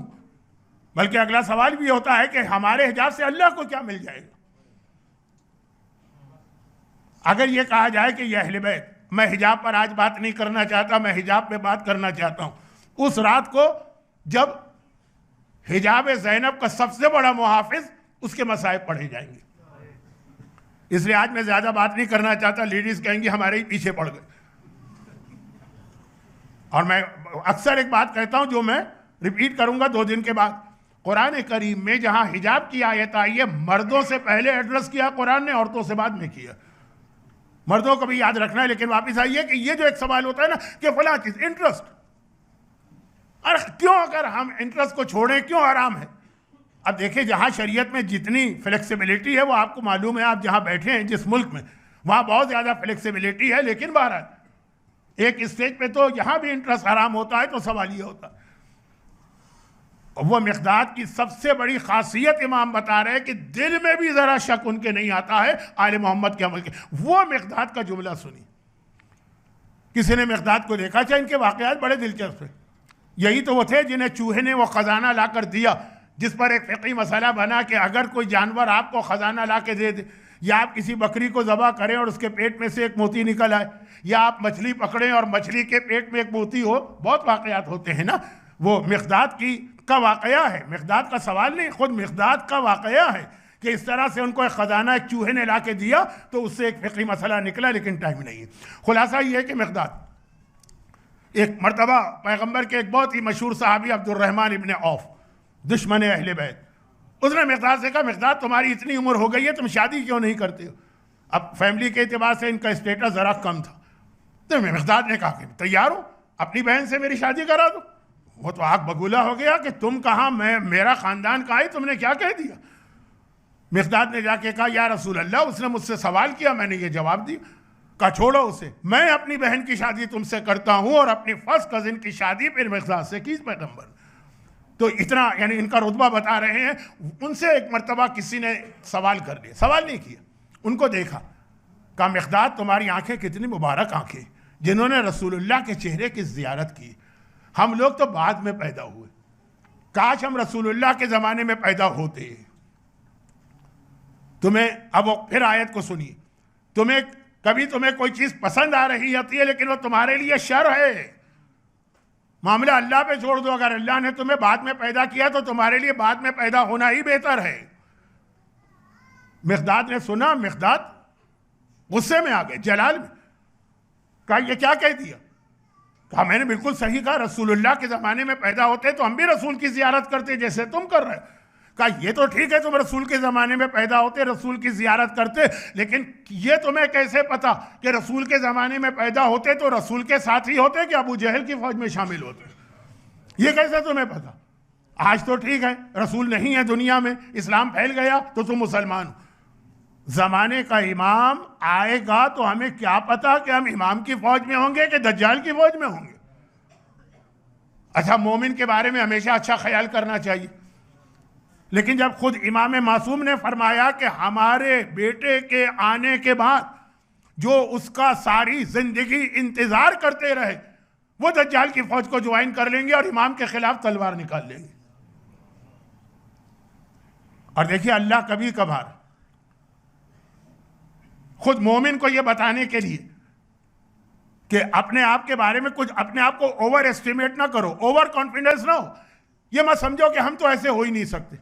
[SPEAKER 1] बल्कि अगला सवाल भी होता है कि हमारे हिजाब से अल्लाह को क्या मिल जाएगा। अगर ये कहा जाए कि यह अहले बैत, मैं हिजाब पर आज बात नहीं करना चाहता, मैं हिजाब पे बात करना चाहता हूं, उस रात को जब हिजाब ज़ैनब का सबसे बड़ा मुहाफिज उसके मसाइब पढ़े जाएंगे, इसलिए आज मैं ज्यादा बात नहीं करना चाहता। लेडीज कहेंगी हमारे ही पीछे पड़ गए। और मैं अक्सर एक बात कहता हूं जो मैं रिपीट करूंगा 2 दिन के बाद, कुरान करीम में जहां हिजाब की आयत आई है, मर्दों से पहले एड्रेस किया कुरान ने, औरतों से बाद में किया। मर्दों को भी याद रखना है। लेकिन वापस आइए कि ये जो एक सवाल होता है ना कि फला चीज इंटरेस्ट, अरे क्यों अगर हम इंटरेस्ट को छोड़ें क्यों हराम है? अब देखिए, जहां शरीयत में जितनी फ्लेक्सिबिलिटी है वो आपको मालूम है, आप जहां बैठे हैं जिस मुल्क में, वहां बहुत ज्यादा फ्लेक्सिबिलिटी है। लेकिन बहरहाल एक स्टेज पे तो यहां भी इंटरेस्ट हराम होता है, तो सवाल ये होता है। वो मिक़दाद की सबसे बड़ी खासियत इमाम बता रहे हैं कि दिल में भी जरा शक उनके नहीं आता है आले मोहम्मद के अमल के। वो मिक़दाद का जुमला सुनी, किसी ने मिक़दाद को देखा, चाहे इनके वाक़यात बड़े दिलचस्प हैं। यही तो वो थे जिन्हें चूहे ने वो खजाना ला कर दिया, जिस पर एक फ़िक़ही मसला बना कि अगर कोई जानवर आपको खजाना ला के दे दे, या आप किसी बकरी को ज़बह करें और उसके पेट में से एक मोती निकल आए, या आप मछली पकड़ें और मछली के पेट में एक मोती हो, बहुत वाक़यात होते हैं ना। वो मिक़दाद का वाक़या है, मिक़दाद का सवाल नहीं, खुद मिक़दाद का वाक़या है कि इस तरह से उनको एक ख़जाना एक चूहे ने ला के दिया तो उससे एक फ़िक़ही मसला निकला, लेकिन टाइम नहीं है। खुलासा ये है कि मिक़दाद एक मरतबा पैगम्बर के एक बहुत ही मशहूर सहाबी अब्दुर्रहमान इब्न औफ, दुश्मन अहले बैत, उसने मिक़दाद से कहा, मिक़दाद तुम्हारी इतनी उम्र हो गई है, तुम शादी क्यों नहीं करते हो? अब फैमिली के एतबार से इनका स्टेटस ज़रा कम था, तो मिक़दाद ने कहा कि तैयार हो, अपनी बहन से मेरी शादी करा दो। वो तो आग बगूला हो गया कि तुम कहाँ, मैं, मेरा ख़ानदान कहाँ है, तुमने क्या कह दिया? मिक़दाद ने जाके कहा, या रसूल अल्लाह, उसने मुझसे सवाल किया, मैंने ये जवाब दिया। कहा छोड़ो उसे, मैं अपनी बहन की शादी तुमसे करता हूँ और अपनी फर्स्ट कजिन की शादी फिर मिक़दाद से की पैगम्बर। तो इतना, यानी इनका रुतबा बता रहे हैं। उनसे एक मरतबा किसी ने सवाल कर लिया, सवाल नहीं किया, उनको देखा, कहा मिक़दाद तुम्हारी आंखें कितनी मुबारक आंखें, जिन्होंने रसूलुल्लाह के चेहरे की ज़ियारत की। हम लोग तो बाद में पैदा हुए, काश हम रसूलुल्लाह के ज़माने में पैदा होते। तुम्हें, अब वो फिर आयत को सुनिए, तुम्हें कोई चीज़ पसंद आ रही होती है लेकिन वो तुम्हारे लिए शर है, मामला अल्लाह पे छोड़ दो। अगर अल्लाह ने तुम्हें बाद में पैदा किया तो तुम्हारे लिए बाद में पैदा होना ही बेहतर है। मिक़दाद ने सुना, मिक़दाद गुस्से में आ गए, जलाल में। कहा ये क्या कह दिया? कहा मैंने बिल्कुल सही कहा, रसूलुल्लाह के ज़माने में पैदा होते तो हम भी रसूल की ज़ियारत करते जैसे तुम कर रहे हो। कहा ये तो ठीक है, तुम रसूल के ज़माने में पैदा होते, रसूल की ज़ियारत करते, लेकिन ये तुम्हें कैसे पता कि रसूल के ज़माने में पैदा होते तो रसूल के साथ ही होते कि अबू जहल की फ़ौज में शामिल होते? ये कैसे तुम्हें पता? आज तो ठीक है, रसूल नहीं है दुनिया में, इस्लाम फैल गया तो तुम मुसलमान हो। ज़माने का इमाम आएगा तो हमें क्या पता कि हम इमाम की फ़ौज में होंगे कि दज्जाल की फ़ौज में होंगे। अच्छा, मोमिन के बारे में हमेशा अच्छा ख्याल करना चाहिए, लेकिन जब खुद इमाम मासूम ने फरमाया कि हमारे बेटे के आने के बाद जो उसका सारी जिंदगी इंतजार करते रहे वो दज्जाल की फौज को ज्वाइन कर लेंगे और इमाम के खिलाफ तलवार निकाल लेंगे। और देखिए, अल्लाह कभी कभार खुद मोमिन को यह बताने के लिए कि अपने आप के बारे में कुछ, अपने आप को ओवर एस्टिमेट ना करो, ओवर कॉन्फिडेंस ना हो। ये मत समझो कि हम तो ऐसे हो ही नहीं सकते।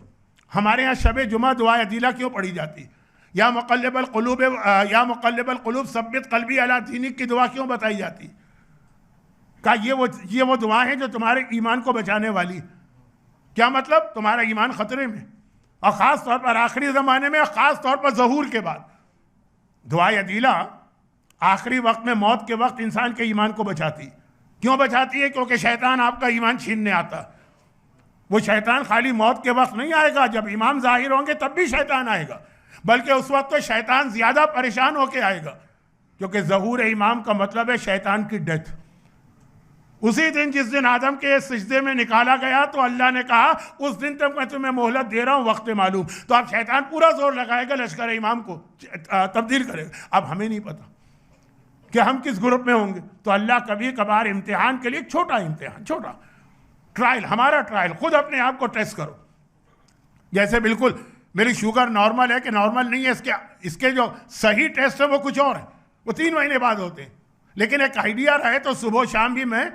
[SPEAKER 1] हमारे यहाँ शब जुमा दुआ अदीला क्यों पढ़ी जाती? या मुक़ल्लिबल क़ुलूब सब्बित क़ल्बी अला दीनिक की दुआ क्यों बताई जाती? का ये वो दुआ है जो तुम्हारे ईमान को बचाने वाली। क्या मतलब? तुम्हारा ईमान खतरे में, और ख़ास तौर पर आखिरी ज़माने में, ख़ास तौर पर ज़हूर के बाद। दुआ अदीला आखिरी वक्त में, मौत के वक्त इंसान के ईमान को बचाती। क्यों बचाती है? क्योंकि शैतान आपका ईमान छीनने आता। वो शैतान खाली मौत के वक्त नहीं आएगा, जब इमाम जाहिर होंगे तब भी शैतान आएगा, बल्कि उस वक्त तो शैतान ज़्यादा परेशान होके आएगा, क्योंकि ज़हूर इमाम का मतलब है शैतान की डेथ। उसी दिन जिस दिन आदम के सिजदे में निकाला गया, तो अल्लाह ने कहा उस दिन तक मैं तुम्हें मोहलत दे रहा हूँ, वक्त मालूम। तो अब शैतान पूरा जोर लगाएगा लश्कर इमाम को तब्दील करेगा। अब हमें नहीं पता कि हम किस ग्रुप में होंगे, तो अल्लाह कभी कभार इम्तिहान के लिए, छोटा इम्तिहान, छोटा ट्रायल, हमारा ट्रायल, खुद अपने आप को टेस्ट करो। जैसे बिल्कुल मेरी शुगर नॉर्मल है कि नॉर्मल नहीं है, इसके जो सही टेस्ट है वो कुछ और है, वो 3 महीने बाद होते हैं। लेकिन एक आइडिया रहे तो सुबह शाम भी मैं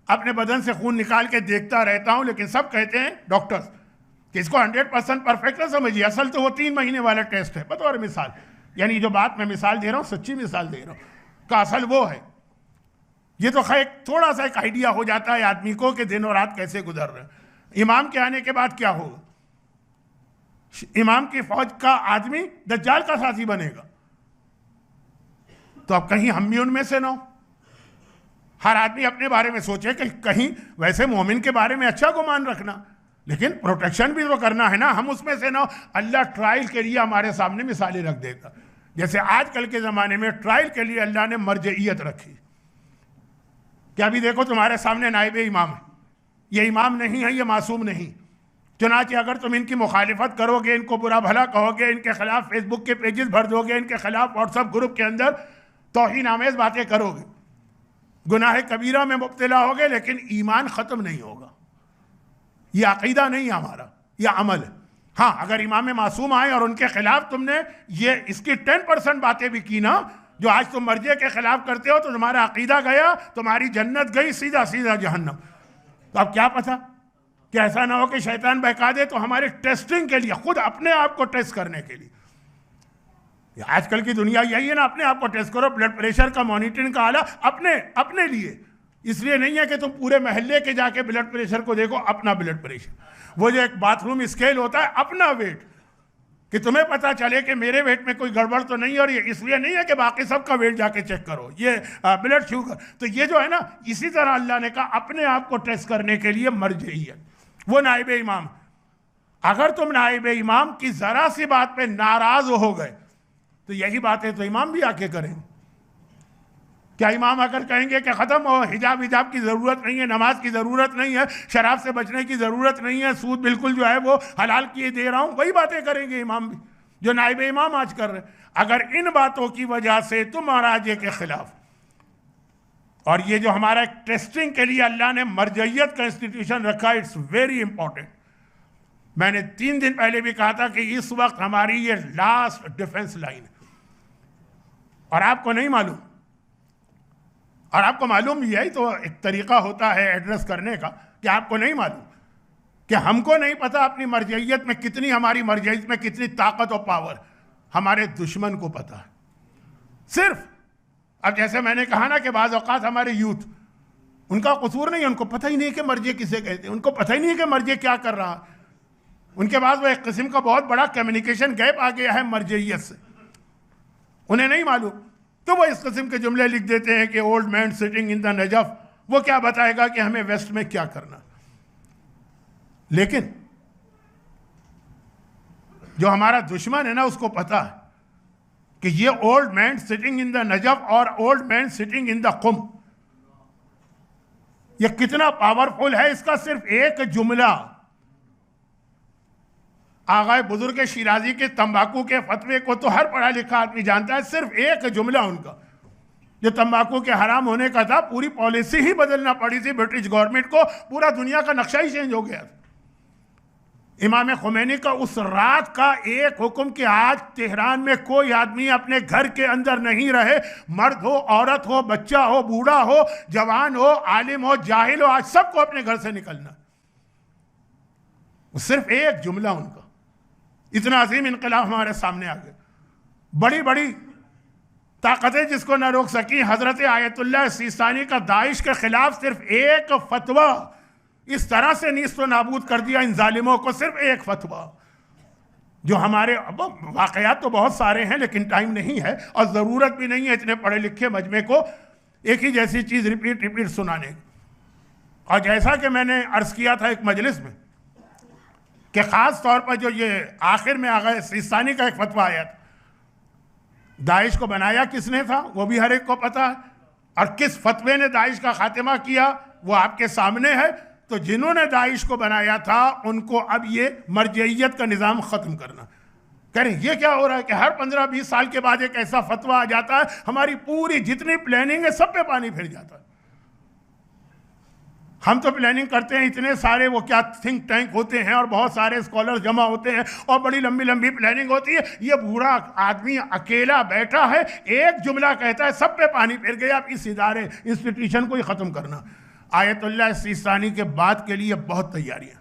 [SPEAKER 1] अपने बदन से खून निकाल के देखता रहता हूं। लेकिन सब कहते हैं डॉक्टर्स कि इसको 100% परफेक्ट ना समझिए, असल तो वो 3 महीने वाला टेस्ट है। बतौर मिसाल, यानी जो बात मैं मिसाल दे रहा हूँ, सच्ची मिसाल दे रहा हूँ, का असल वो है। ये तो खैर थोड़ा सा एक आइडिया हो जाता है आदमी को कि दिन और रात कैसे गुजर रहे हैं। इमाम के आने के बाद क्या होगा? इमाम की फौज का आदमी दज्जाल का साथी बनेगा। तो अब कहीं हम भी उनमें से ना हो। हर आदमी अपने बारे में सोचे कि कहीं, वैसे मोमिन के बारे में अच्छा गुमान रखना, लेकिन प्रोटेक्शन भी तो करना है ना, हम उसमें से ना हो। अल्लाह ट्रायल के लिए हमारे सामने मिसालें रख देता। जैसे आजकल के ज़माने में ट्रायल के लिए अल्लाह ने मर्जइयत रखी कि अभी देखो तुम्हारे सामने नाइब इमाम है, ये इमाम नहीं है, ये मासूम नहीं। चुनांचे अगर तुम इनकी मुखालिफत करोगे, इनको बुरा भला कहोगे, इनके खिलाफ फेसबुक के पेजेस भर दोगे, इनके खिलाफ व्हाट्सएप ग्रुप के अंदर तौहीन आमेज़ बातें करोगे, गुनाह कबीरा में मुब्तला होगे, लेकिन ईमान ख़त्म नहीं होगा। ये अक़ीदा नहीं है हमारा, यह अमल है। हाँ, अगर इमाम मासूम आए और उनके खिलाफ तुमने ये इसकी 10% बातें भी की ना, जो आज तुम मर्जे के खिलाफ करते हो, तो तुम्हारा अक़ीदा गया, तुम्हारी जन्नत गई, सीधा सीधा जहन्नम। तो अब क्या पता कि ऐसा ना हो कि शैतान बहका दे। तो हमारे टेस्टिंग के लिए, खुद अपने आप को टेस्ट करने के लिए, आजकल की दुनिया यही है ना, अपने आप को टेस्ट करो। ब्लड प्रेशर का मॉनिटरिंग का आला अपने लिए, इसलिए नहीं है कि तुम पूरे मोहल्ले के जाके ब्लड प्रेशर को देखो, अपना ब्लड प्रेशर। वो जो एक बाथरूम स्केल होता है, अपना वेट, कि तुम्हें पता चले कि मेरे वेट में कोई गड़बड़ तो नहीं, और ये इसलिए नहीं है कि बाकी सबका वेट जाके चेक करो, ये ब्लड शुगर। तो ये जो है ना, इसी तरह अल्लाह ने कहा अपने आप को टेस्ट करने के लिए मर्जइयत, वो नाइब इमाम। अगर तुम नाइब इमाम की जरा सी बात पे नाराज हो गए, तो यही बातें तो इमाम भी आके करेंगे। क्या इमाम अगर कहेंगे कि ख़त्म हो, हिजाब की ज़रूरत नहीं है, नमाज की ज़रूरत नहीं है, शराब से बचने की ज़रूरत नहीं है, सूद बिल्कुल जो है वो हलाल किए दे रहा हूँ, वही बातें करेंगे इमाम भी, जो नाइब इमाम आज कर रहे हैं। अगर इन बातों की वजह से तुम महाराजे के खिलाफ, और ये जो हमारा टेस्टिंग के लिए अल्लाह ने मर्जइयत का इंस्टीट्यूशन रखा, इट्स वेरी इंपॉर्टेंट। मैंने 3 दिन पहले भी कहा था कि इस वक्त हमारी ये लास्ट डिफेंस लाइन है, और आपको नहीं मालूम, और आपको मालूम यही तो एक तरीका होता है एड्रेस करने का, कि आपको नहीं मालूम, कि हमको नहीं पता अपनी मर्जइयत में कितनी, हमारी मर्जइयत में कितनी ताकत और पावर, हमारे दुश्मन को पता है सिर्फ। अब जैसे मैंने कहा ना कि बाज़ औक़ात हमारे यूथ, उनका कसूर नहीं है, उनको पता ही नहीं कि मर्जे किसे कहते हैं, उनको पता ही नहीं है कि मर्जे क्या कर रहा है। उनके पास वो एक किस्म का बहुत बड़ा कम्युनिकेशन गैप आ गया है मर्जइयत से, उन्हें नहीं मालूम। तो वो इस किस्म के जुमले लिख देते हैं कि old man sitting in the Najaf, वो क्या बताएगा कि हमें वेस्ट में क्या करना। लेकिन जो हमारा दुश्मन है ना, उसको पता है कि ये old man sitting in the Najaf और old man sitting in the Qom, ये कितना पावरफुल है। इसका सिर्फ एक जुमला, आगाए बुजुर्ग शिराजी के तंबाकू के फतवे को तो हर पढ़ा लिखा आदमी जानता है। सिर्फ एक जुमला उनका, जो तंबाकू के हराम होने का था, पूरी पॉलिसी ही बदलना पड़ी थी ब्रिटिश गवर्नमेंट को, पूरा दुनिया का नक्शा ही चेंज हो गया। इमाम खुमैनी का उस रात का एक हुक्म कि आज तेहरान में कोई आदमी अपने घर के अंदर नहीं रहे, मर्द हो, औरत हो, बच्चा हो, बूढ़ा हो, जवान हो, आलिम हो, जाहिल हो, आज सबको अपने घर से निकलना। सिर्फ एक जुमला उनका, इतना अजीम इनकलाब हमारे सामने आ गया। बड़ी बड़ी ताकतें जिसको न रोक सकी, हजरत आयतुल्लाह सिस्तानी का दाइश के खिलाफ सिर्फ एक फतवा इस तरह से नीस्तो नाबूद कर दिया इन जालिमों को, सिर्फ एक फतवा, जो हमारे अब वाकयात तो बहुत सारे हैं लेकिन टाइम नहीं है और ज़रूरत भी नहीं है इतने पढ़े लिखे मजमे को एक ही जैसी चीज़ रिपीट रिपीट सुनाने। और जैसा कि मैंने अर्ज़ किया था एक मजलिस में कि ख़ास तौर पर जो ये आखिर में आ गए सिस्तानी का एक फतवा आया था, दाइश को बनाया किसने था वो भी हर एक को पता है, और किस फतवे ने दाइश का खात्मा किया वो आपके सामने है। तो जिन्होंने दाइश को बनाया था उनको अब ये मरजइयत का निज़ाम ख़त्म करना, कह रहे ये क्या हो रहा है कि हर 15-20 साल के बाद एक ऐसा फतवा आ जाता है, हमारी पूरी जितनी प्लानिंग है सब पे पानी फिर जाता है। हम तो प्लानिंग करते हैं, इतने सारे वो क्या थिंक टैंक होते हैं और बहुत सारे स्कॉलर जमा होते हैं और बड़ी लंबी लंबी प्लानिंग होती है। ये बूढ़ा आदमी अकेला बैठा है, एक जुमला कहता है, सब पे पानी फिर गया। अब इस इदारे इंस्टीट्यूशन को ही ख़त्म करना। आयतुल्लाह सिस्तानी के बाद के लिए बहुत तैयारियां।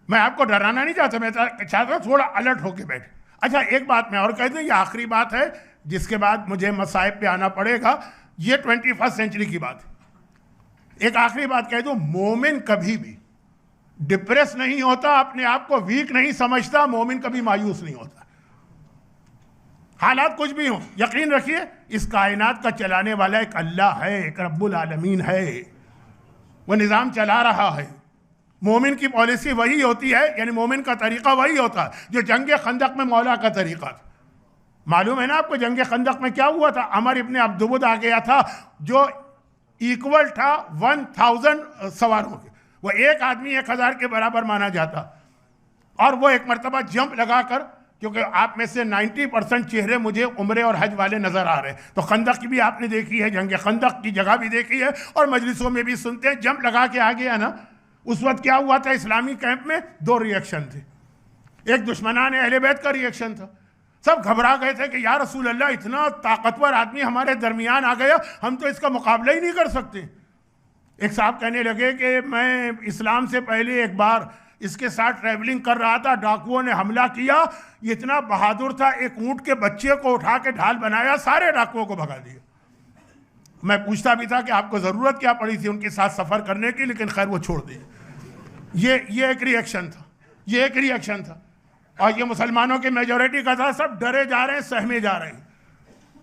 [SPEAKER 1] मैं आपको डराना नहीं चाहता, मैं चाहता हूँ थोड़ा अलर्ट होके बैठे। अच्छा, एक बात मैं और कह दूँ, ये आखिरी बात है जिसके बाद मुझे मसाइब पे आना पड़ेगा। ये 21st सेंचुरी की बात है। एक आखिरी बात कह दूं, मोमिन कभी भी डिप्रेस नहीं होता, अपने आप को वीक नहीं समझता, मोमिन कभी मायूस नहीं होता। हालात कुछ भी हो, यकीन रखिए इस कायनात का चलाने वाला एक अल्लाह है, एक रब्बुल आलमीन है, वो निज़ाम चला रहा है। मोमिन की पॉलिसी वही होती है, यानी मोमिन का तरीका वही होता है जो जंग खंदक में मौला का तरीका था। मालूम है ना आपको जंग खंदक में क्या हुआ था? अमर इब्ने अब्दुबुद आ गया था जो इक्वल था 1000 सवारों के। वो एक आदमी 1000 के बराबर माना जाता, और वो एक मरतबा जंप लगाकर, क्योंकि आप में से 90% चेहरे मुझे उम्रे और हज वाले नजर आ रहे हैं, तो खंदक की भी आपने देखी है, जंग खंदक की जगह भी देखी है और मजलिसों में भी सुनते हैं। जंप लगा के आ गया ना, उस वक्त क्या हुआ था इस्लामी कैंप में? 2 रिएक्शन थे। एक दुश्मनान अहले बैत का रिएक्शन था, सब घबरा गए थे कि या रसूल अल्लाह, इतना ताकतवर आदमी हमारे दरमियान आ गया, हम तो इसका मुकाबला ही नहीं कर सकते। एक साहब कहने लगे कि मैं इस्लाम से पहले एक बार इसके साथ ट्रैवलिंग कर रहा था, डाकुओं ने हमला किया, ये इतना बहादुर था, एक ऊंट के बच्चे को उठा के ढाल बनाया, सारे डाकुओं को भगा दिया। मैं पूछता भी था कि आपको ज़रूरत क्या पड़ी थी उनके साथ सफ़र करने की, लेकिन खैर वो छोड़ दिए। ये एक रिएक्शन था, ये एक रिएक्शन था। और ये मुसलमानों की मेजॉरिटी का था, सब डरे जा रहे हैं, सहमे जा रहे हैं।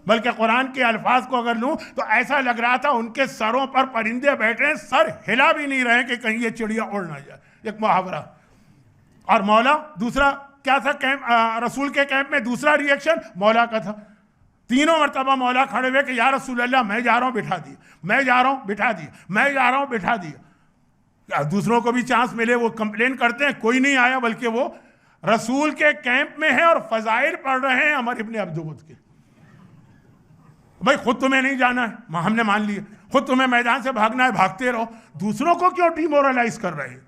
[SPEAKER 1] बल्कि कुरान के अल्फाज को अगर लूँ तो ऐसा लग रहा था उनके सरों पर परिंदे बैठे हैं, सर हिला भी नहीं रहे कि कहीं ये चिड़िया उड़ ना जाए, एक मुहावरा। और मौला दूसरा क्या था, कैंप रसूल के कैंप में दूसरा रिएक्शन मौला का था। तीनों मरतबा मौला खड़े हुए कि या रसूल अल्लाह, मैं जा रहा हूँ बिठा दिए, मैं जा रहा हूँ बिठा दिए, मैं जा रहा हूँ बिठा दिया। दूसरों को भी चांस मिले, वो कंप्लेन करते हैं, कोई नहीं आया, बल्कि वो रसूल के कैंप में है और फजाइल पढ़ रहे हैं अमर इब्ने अब्दुबुद के। भाई खुद तुम्हें नहीं जाना है, हमने मान लिया, खुद तुम्हें मैदान से भागना है, भागते रहो, दूसरों को क्यों डिमोरलाइज कर रहे हैं?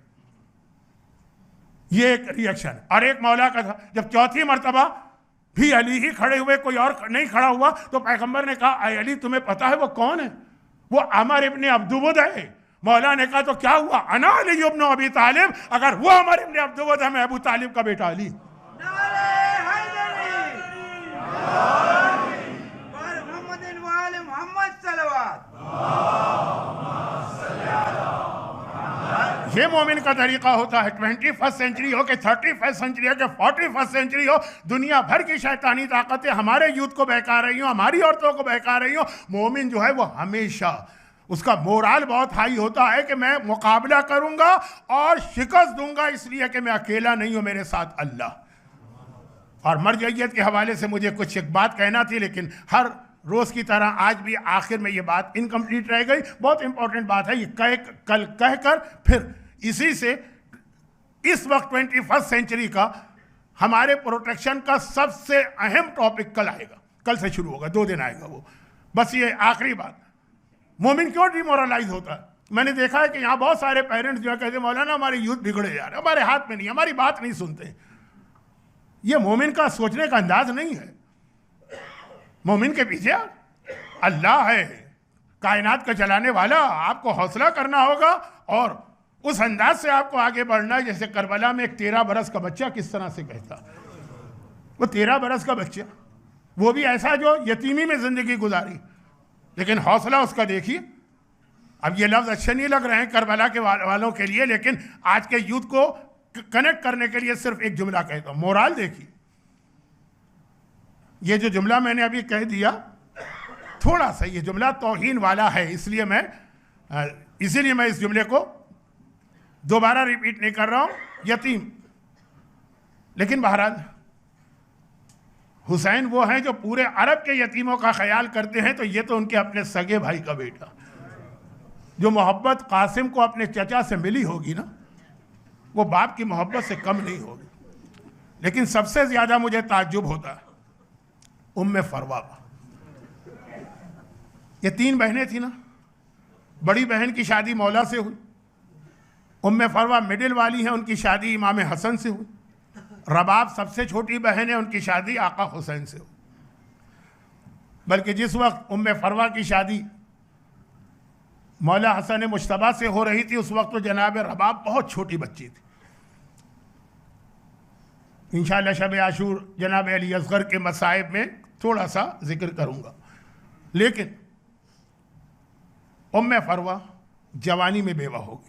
[SPEAKER 1] ये एक रिएक्शन। और एक मौला का था, जब चौथी मरतबा भी अली ही खड़े हुए, कोई और नहीं खड़ा हुआ, तो पैगंबर ने कहा, अली तुम्हें पता है वो कौन है? वो अमर इब्ने अब्दुबुद है। मौला ने कहा तो क्या हुआ? अना अली इब्न अबी तालिब, अगर वो अमर इब्ने अब्दुबुद है, मैं अबू तालिब का बेटा अली। ये मोमिन का तरीका होता है। 21st सेंचुरी हो कि 31st सेंचुरी हो कि 41st सेंचुरी हो, दुनिया भर की शैतानी ताकतें हमारे यूथ को बहका रही हो, हमारी औरतों को बहका रही हो, मोमिन जो है वो हमेशा उसका मोराल बहुत हाई होता है कि मैं मुकाबला करूंगा और शिकस्त दूंगा, इसलिए कि मैं अकेला नहीं हूं, मेरे साथ अल्लाह। और मरजइयत के हवाले से मुझे कुछ एक बात कहना थी, लेकिन हर रोज़ की तरह आज भी आखिर में ये बात इनकम्प्लीट रह गई। बहुत इंपॉर्टेंट बात है, ये कल कहकर फिर इसी से इस वक्त 21st सेंचुरी का हमारे प्रोटेक्शन का सबसे अहम टॉपिक कल आएगा, कल से शुरू होगा, 2 दिन आएगा वो। बस ये आखिरी बात, मोमिन क्यों डिमोरलाइज होता है? मैंने देखा है कि यहाँ बहुत सारे पेरेंट्स जो है कहते हैं मौलाना हमारे यूथ बिगड़े जा रहे हैं, हमारे हाथ में नहीं, हमारी बात नहीं सुनते। ये मोमिन का सोचने का अंदाज नहीं है। मोमिन के पीछे अल्लाह है, कायनात का चलाने वाला। आपको हौसला करना होगा और उस अंदाज से आपको आगे बढ़ना है। जैसे करबला में एक 13 बरस का बच्चा किस तरह से कहता, वो 13 बरस का बच्चा, वो भी ऐसा जो यतीमी में जिंदगी गुजारी, लेकिन हौसला उसका देखिए। अब ये लफ्ज अच्छे नहीं लग रहे हैं करबला के वालों के लिए, लेकिन आज के यूथ को कनेक्ट करने के लिए सिर्फ एक जुमला कहता हूं, मोराल देखिए। ये जो जुमला मैंने अभी कह दिया, थोड़ा सा ये जुमला तौहीन वाला है, इसीलिए मैं इस जुमले को दोबारा रिपीट नहीं कर रहा हूं, यतीम। लेकिन बहरहाल हुसैन वो हैं जो पूरे अरब के यतीमों का ख्याल करते हैं, तो ये तो उनके अपने सगे भाई का बेटा, जो मोहब्बत कासिम को अपने चचा से मिली होगी ना, वो बाप की मोहब्बत से कम नहीं होगी। लेकिन सबसे ज्यादा मुझे ताज्जुब होता है उम्मे फरवा। ये 3 बहनें थी ना, बड़ी बहन की शादी मौला से हुई, उम्मे फरवा मिडिल वाली है, उनकी शादी इमाम हसन से हुई। रबाब सबसे छोटी बहन है, उनकी शादी आका हुसैन से हुई। बल्कि जिस वक्त उम्मे फरवा की शादी मौला हसन मुश्तबा से हो रही थी, उस वक्त तो जनाब रबाब बहुत छोटी बच्ची थी। इंशाअल्लाह शब आशूर जनाब अली असगर के मसाइब में थोड़ा सा जिक्र करूंगा। लेकिन उम्मे फरवा जवानी में बेवा होगी।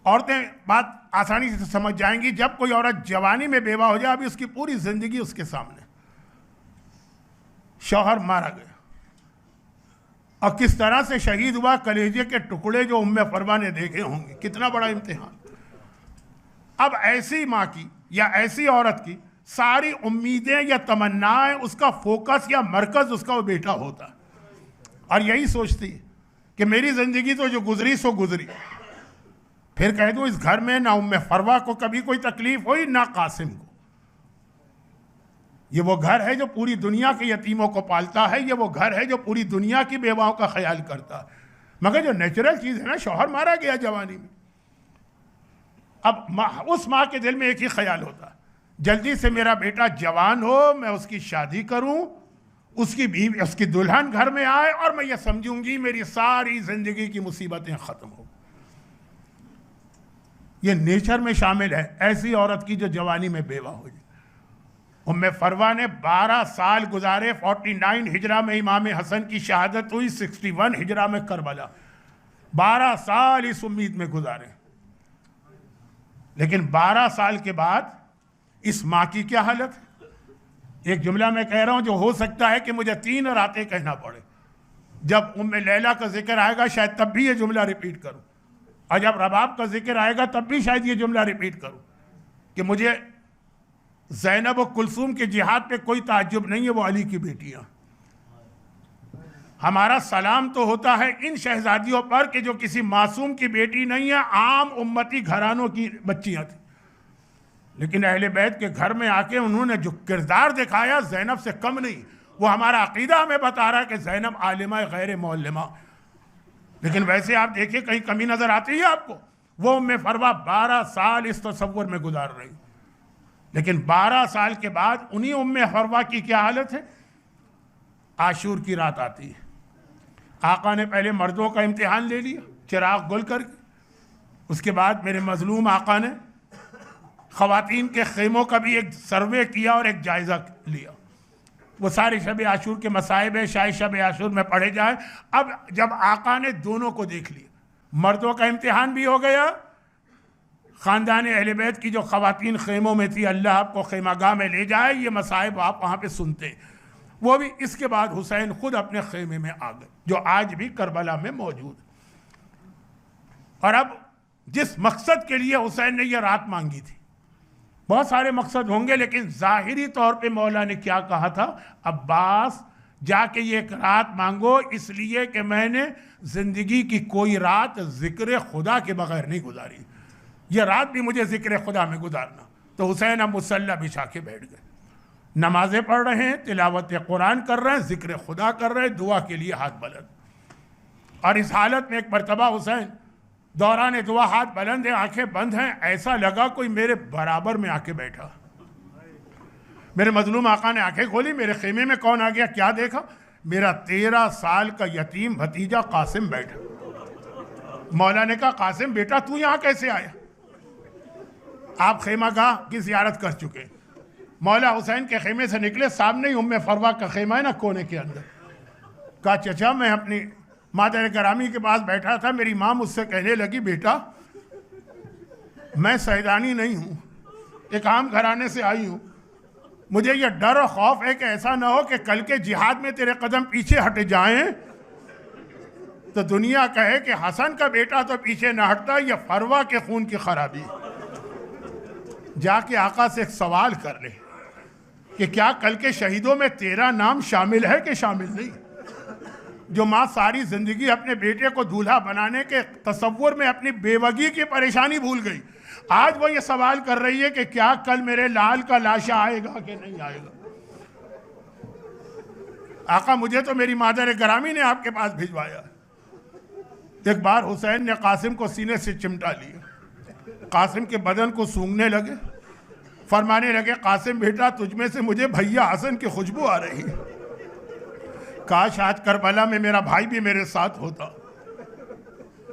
[SPEAKER 1] औरतें बात आसानी से समझ जाएंगी, जब कोई औरत जवानी में बेवा हो जाए, अभी उसकी पूरी जिंदगी उसके सामने, शौहर मारा गया और किस तरह से शहीद हुआ, कलेजे के टुकड़े जो उम्मे फरवा ने देखे होंगे, कितना बड़ा इम्तिहान। अब ऐसी माँ की या ऐसी औरत की सारी उम्मीदें या तमन्नाएं, उसका फोकस या मरकज उसका वो बेटा होता है, और यही सोचती है कि मेरी जिंदगी तो जो गुजरी सो गुजरी। फिर कह दूं, इस घर में ना उम्मे फरवा को कभी कोई तकलीफ हुई, ना कासिम को। ये वो घर है जो पूरी दुनिया के यतीमों को पालता है, ये वो घर है जो पूरी दुनिया की बेवाओं का ख्याल करता है। मगर जो नेचुरल चीज़ है ना, शौहर मारा गया जवानी में, अब उस माँ के दिल में एक ही ख्याल होता है, जल्दी से मेरा बेटा जवान हो, मैं उसकी शादी करूं, उसकी बीवी, उसकी दुल्हन घर में आए और मैं ये समझूंगी मेरी सारी जिंदगी की मुसीबतें खत्म हो। ये नेचर में शामिल है ऐसी औरत की जो जवानी में बेवा हो जाए। उम्मे फरवा ने 12 साल गुजारे। 49 हिजरा में इमाम हसन की शहादत हुई, 61 हिजरा में करबला। 12 साल इस उम्मीद में गुजारे। लेकिन 12 साल के बाद इस माँ की क्या हालत है। एक जुमला मैं कह रहा हूं जो हो सकता है कि मुझे 3 रातें कहना पड़े। जब उम्मे लैला का जिक्र आएगा शायद तब भी ये जुमला रिपीट करूं, और जब रबाब का जिक्र आएगा तब भी शायद ये जुमला रिपीट करूं कि मुझे ज़ैनब और कुलसूम के जिहाद पे कोई ताज्जुब नहीं है, वो अली की बेटियां। हमारा सलाम तो होता है इन शहजादियों पर कि जो किसी मासूम की बेटी नहीं है, आम उम्मती घरानों की बच्चियां थी। लेकिन अहले बैत के घर में आके उन्होंने जो किरदार दिखाया, ज़ैनब से कम नहीं। वो हमारा अकीदा हमें बता रहा है कि ज़ैनब आलिमा गैर मौलमा। लेकिन वैसे आप देखिए कहीं कमी नजर आती है आपको। वो उम्मे फरवा 12 साल इस तसव्वुर में गुजार रही, लेकिन 12 साल के बाद उन्हीं उम्मे फरवा की क्या हालत है। आशूर की रात आती है, आका ने पहले मर्दों का इम्तिहान ले लिया चिराग गुल करके, उसके बाद मेरे मजलूम आका ने ख़वातीन के खेमों का भी एक सर्वे किया और एक जायज़ा लिया। वो सारे शब आशूर के मसाइब है, शायद शब आशूर में पढ़े जाए। अब जब आका ने दोनों को देख लिया, मर्दों का इम्तिहान भी हो गया, ख़ानदान अहले बैत की जो ख़वातीन खेमों में थी, अल्लाह आपको खेमागाह में ले जाए, ये मसाइब आप वहाँ पे सुनते, वो भी। इसके बाद हुसैन खुद अपने खेमे में आ गए, जो आज भी करबला में मौजूद। और अब जिस मकसद के लिए हुसैन ने यह रात मांगी थी, बहुत सारे मकसद होंगे, लेकिन ज़ाहिरी तौर पे मौला ने क्या कहा था, अब्बास जाके ये एक रात मांगो, इसलिए कि मैंने ज़िंदगी की कोई रात ज़िक्र खुदा के बगैर नहीं गुजारी, यह रात भी मुझे ज़िक्र खुदा में गुजारना। तो हुसैन अब मुसल्ला बिछा के बैठ गए, नमाजें पढ़ रहे हैं, तिलावत कुरान कर रहे हैं, ज़िक्र खुदा कर रहे हैं, दुआ के लिए हाथ बुलंद। और इस हालत में एक मरतबा हुसैन दौरान दुआ हाथ बुलंद है, आंखें बंद हैं, ऐसा लगा कोई मेरे बराबर में आके बैठा। मेरे मजलूम आका ने आंखें खोली, मेरे खेमे में कौन आ गया, क्या देखा, मेरा 13 साल का यतीम भतीजा कासिम बैठा। मौला ने कहा, कासिम बेटा तू यहां कैसे आया? आप खेमा गाह की जियारत कर चुके। मौला हुसैन के खेमे से निकले, सामने ही उम्मे फरवा का खेमा है ना कोने के अंदर। कहा चचा मैं अपनी मादर करामी के पास बैठा था, मेरी माँ मुझसे कहने लगी बेटा मैं सैदानी नहीं हूँ, एक आम घराने से आई हूँ, मुझे ये डर और खौफ है कि ऐसा ना हो कि कल के जिहाद में तेरे कदम पीछे हट जाएं तो दुनिया कहे कि हसन का बेटा तो पीछे ना हटता, ये फरवा के खून की खराबी। जाके आका से एक सवाल कर ले कि क्या कल के शहीदों में तेरा नाम शामिल है कि शामिल नहीं? जो माँ सारी जिंदगी अपने बेटे को दूल्हा बनाने के तसव्वुर में अपनी बेवगी की परेशानी भूल गई, आज वो ये सवाल कर रही है कि क्या कल मेरे लाल का लाशा आएगा कि नहीं आएगा। आका मुझे तो मेरी मादर गिरामी ने आपके पास भिजवाया। एक बार हुसैन ने कासिम को सीने से चिमटा लिया, कासिम के बदन को सूंघने लगे, फरमाने लगे कासिम बेटा तुझमें से मुझे भैया हसन की खुशबू आ रही है, काश आज करबला में मेरा भाई भी मेरे साथ होता।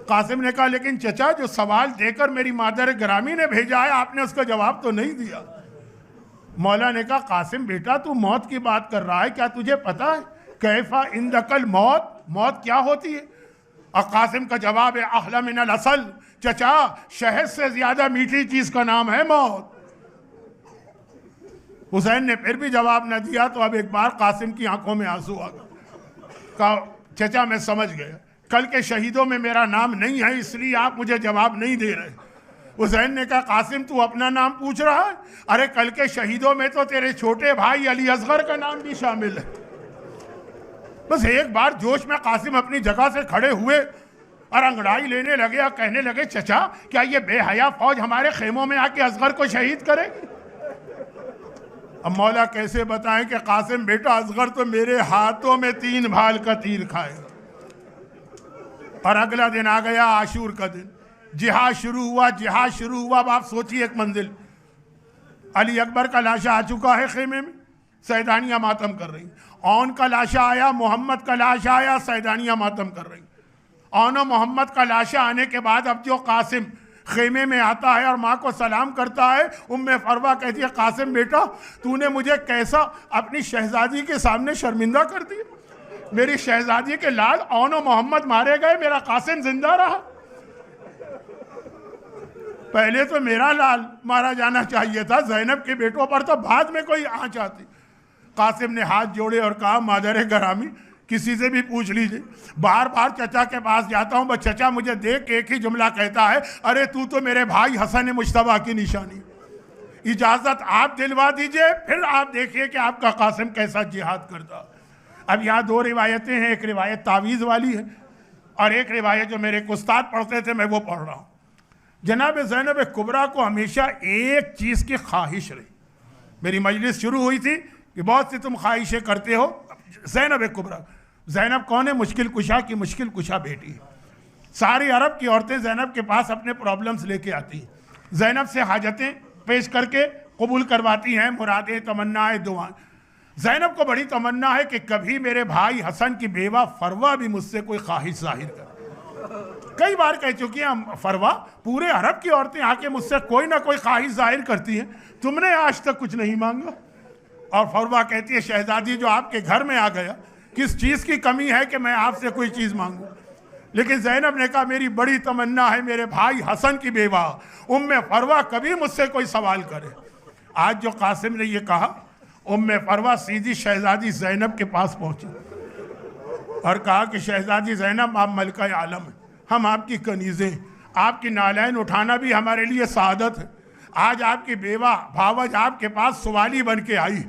[SPEAKER 1] कासिम ने कहा लेकिन चचा जो सवाल देकर मेरी मादर गिरामी ने भेजा है आपने उसका जवाब तो नहीं दिया। मौला ने कहा कासिम बेटा तू मौत की बात कर रहा है, क्या तुझे पता है कैफा इंदकल मौत, मौत क्या होती है? और कासिम का जवाब है अहला मिनल असल, चचा शहद से ज्यादा मीठी चीज का नाम है मौत। हुसैन ने फिर भी जवाब न दिया तो अब एक बार कासिम की आंखों में आंसू आ गए। कहा चचा मैं समझ गया, कल के शहीदों में मेरा नाम नहीं है इसलिए आप मुझे जवाब नहीं दे रहे। हुसैन ने कहा कासिम तू अपना नाम पूछ रहा है? अरे कल के शहीदों में तो तेरे छोटे भाई अली असगर का नाम भी शामिल है। बस एक बार जोश में कासिम अपनी जगह से खड़े हुए और अंगड़ाई लेने लगे और कहने लगे चचा क्या ये बेहया फौज हमारे खेमों में आके असगर को शहीद करेगी? अब मौला कैसे बताएं कि कासिम बेटा असगर तो मेरे हाथों में 3 भाल का तीर खाए। और अगला दिन आ गया आशूर का दिन, जिहाद शुरू हुआ, जिहाद शुरू हुआ। अब आप सोचिए एक मंजिल, अली अकबर का लाशा आ चुका है खेमे में, सैदानियां मातम कर रही। औन का लाशा आया, मोहम्मद का लाशा आया, सैदानियां मातम कर रही। औन मोहम्मद का लाशा आने के बाद अब जो कासिम खेमे में आता है और माँ को सलाम करता है, उम्मे फरवा कहती है कासिम बेटा तूने मुझे कैसा अपनी शहजादी के सामने शर्मिंदा कर दिया, मेरी शहजादी के लाल औनो मोहम्मद मारे गए, मेरा कासिम जिंदा रहा। पहले तो मेरा लाल मारा जाना चाहिए था, ज़ैनब के बेटों पर तो बाद में कोई आंच आती। कासिम ने हाथ जोड़े और कहा मादर गिरामी किसी से भी पूछ लीजिए, बार बार चचा के पास जाता हूं, बस चचा मुझे देख के एक ही जुमला कहता है अरे तू तो मेरे भाई हसन मुश्तबा की निशानी, इजाजत आप दिलवा दीजिए फिर आप देखिए कि आपका कासिम कैसा जिहाद करता। अब यहाँ 2 रिवायतें हैं, एक रिवायत तावीज़ वाली है और एक रिवायत जो मेरे उस्ताद पढ़ते थे मैं वो पढ़ रहा हूँ। जनाब ज़ैनब कुबरा को हमेशा एक चीज़ की ख्वाहिश रही। मेरी मजलिस शुरू हुई थी कि बहुत सी तुम ख्वाहिशें करते हो। ज़ैनब कुबरा, ज़ैनब कौन है? मुश्किल कुशा की मुश्किल कुशा बेटी है। सारी अरब की औरतें ज़ैनब के पास अपने प्रॉब्लम्स लेके आती हैं, ज़ैनब से हाजतें पेश करके कबूल करवाती हैं, मुरादें तमन्नाएं दुआएं। ज़ैनब को बड़ी तमन्ना है कि कभी मेरे भाई हसन की बेवा फरवा भी मुझसे कोई ख्वाहिश जाहिर करे। कई बार कह चुकी हैं फरवा पूरे अरब की औरतें आके मुझसे कोई ना कोई ख्वाहिश जाहिर करती हैं, तुमने आज तक कुछ नहीं मांगा। और फरवा कहती है शहजादी जो आपके घर में आ गया किस चीज़ की कमी है कि मैं आपसे कोई चीज़ मांगूं? लेकिन ज़ैनब ने कहा मेरी बड़ी तमन्ना है मेरे भाई हसन की बेवा उम्मे फरवा कभी मुझसे कोई सवाल करे। आज जो कासिम ने ये कहा, उम्मे फरवा सीधी शहजादी ज़ैनब के पास पहुंची और कहा कि शहजादी ज़ैनब आप मलका आलम हैं, हम आपकी कनीज़ें, आपकी नालैन उठाना भी हमारे लिए सआदत है। आज आपकी बेवा भावज आपके पास सवाली बन के आई।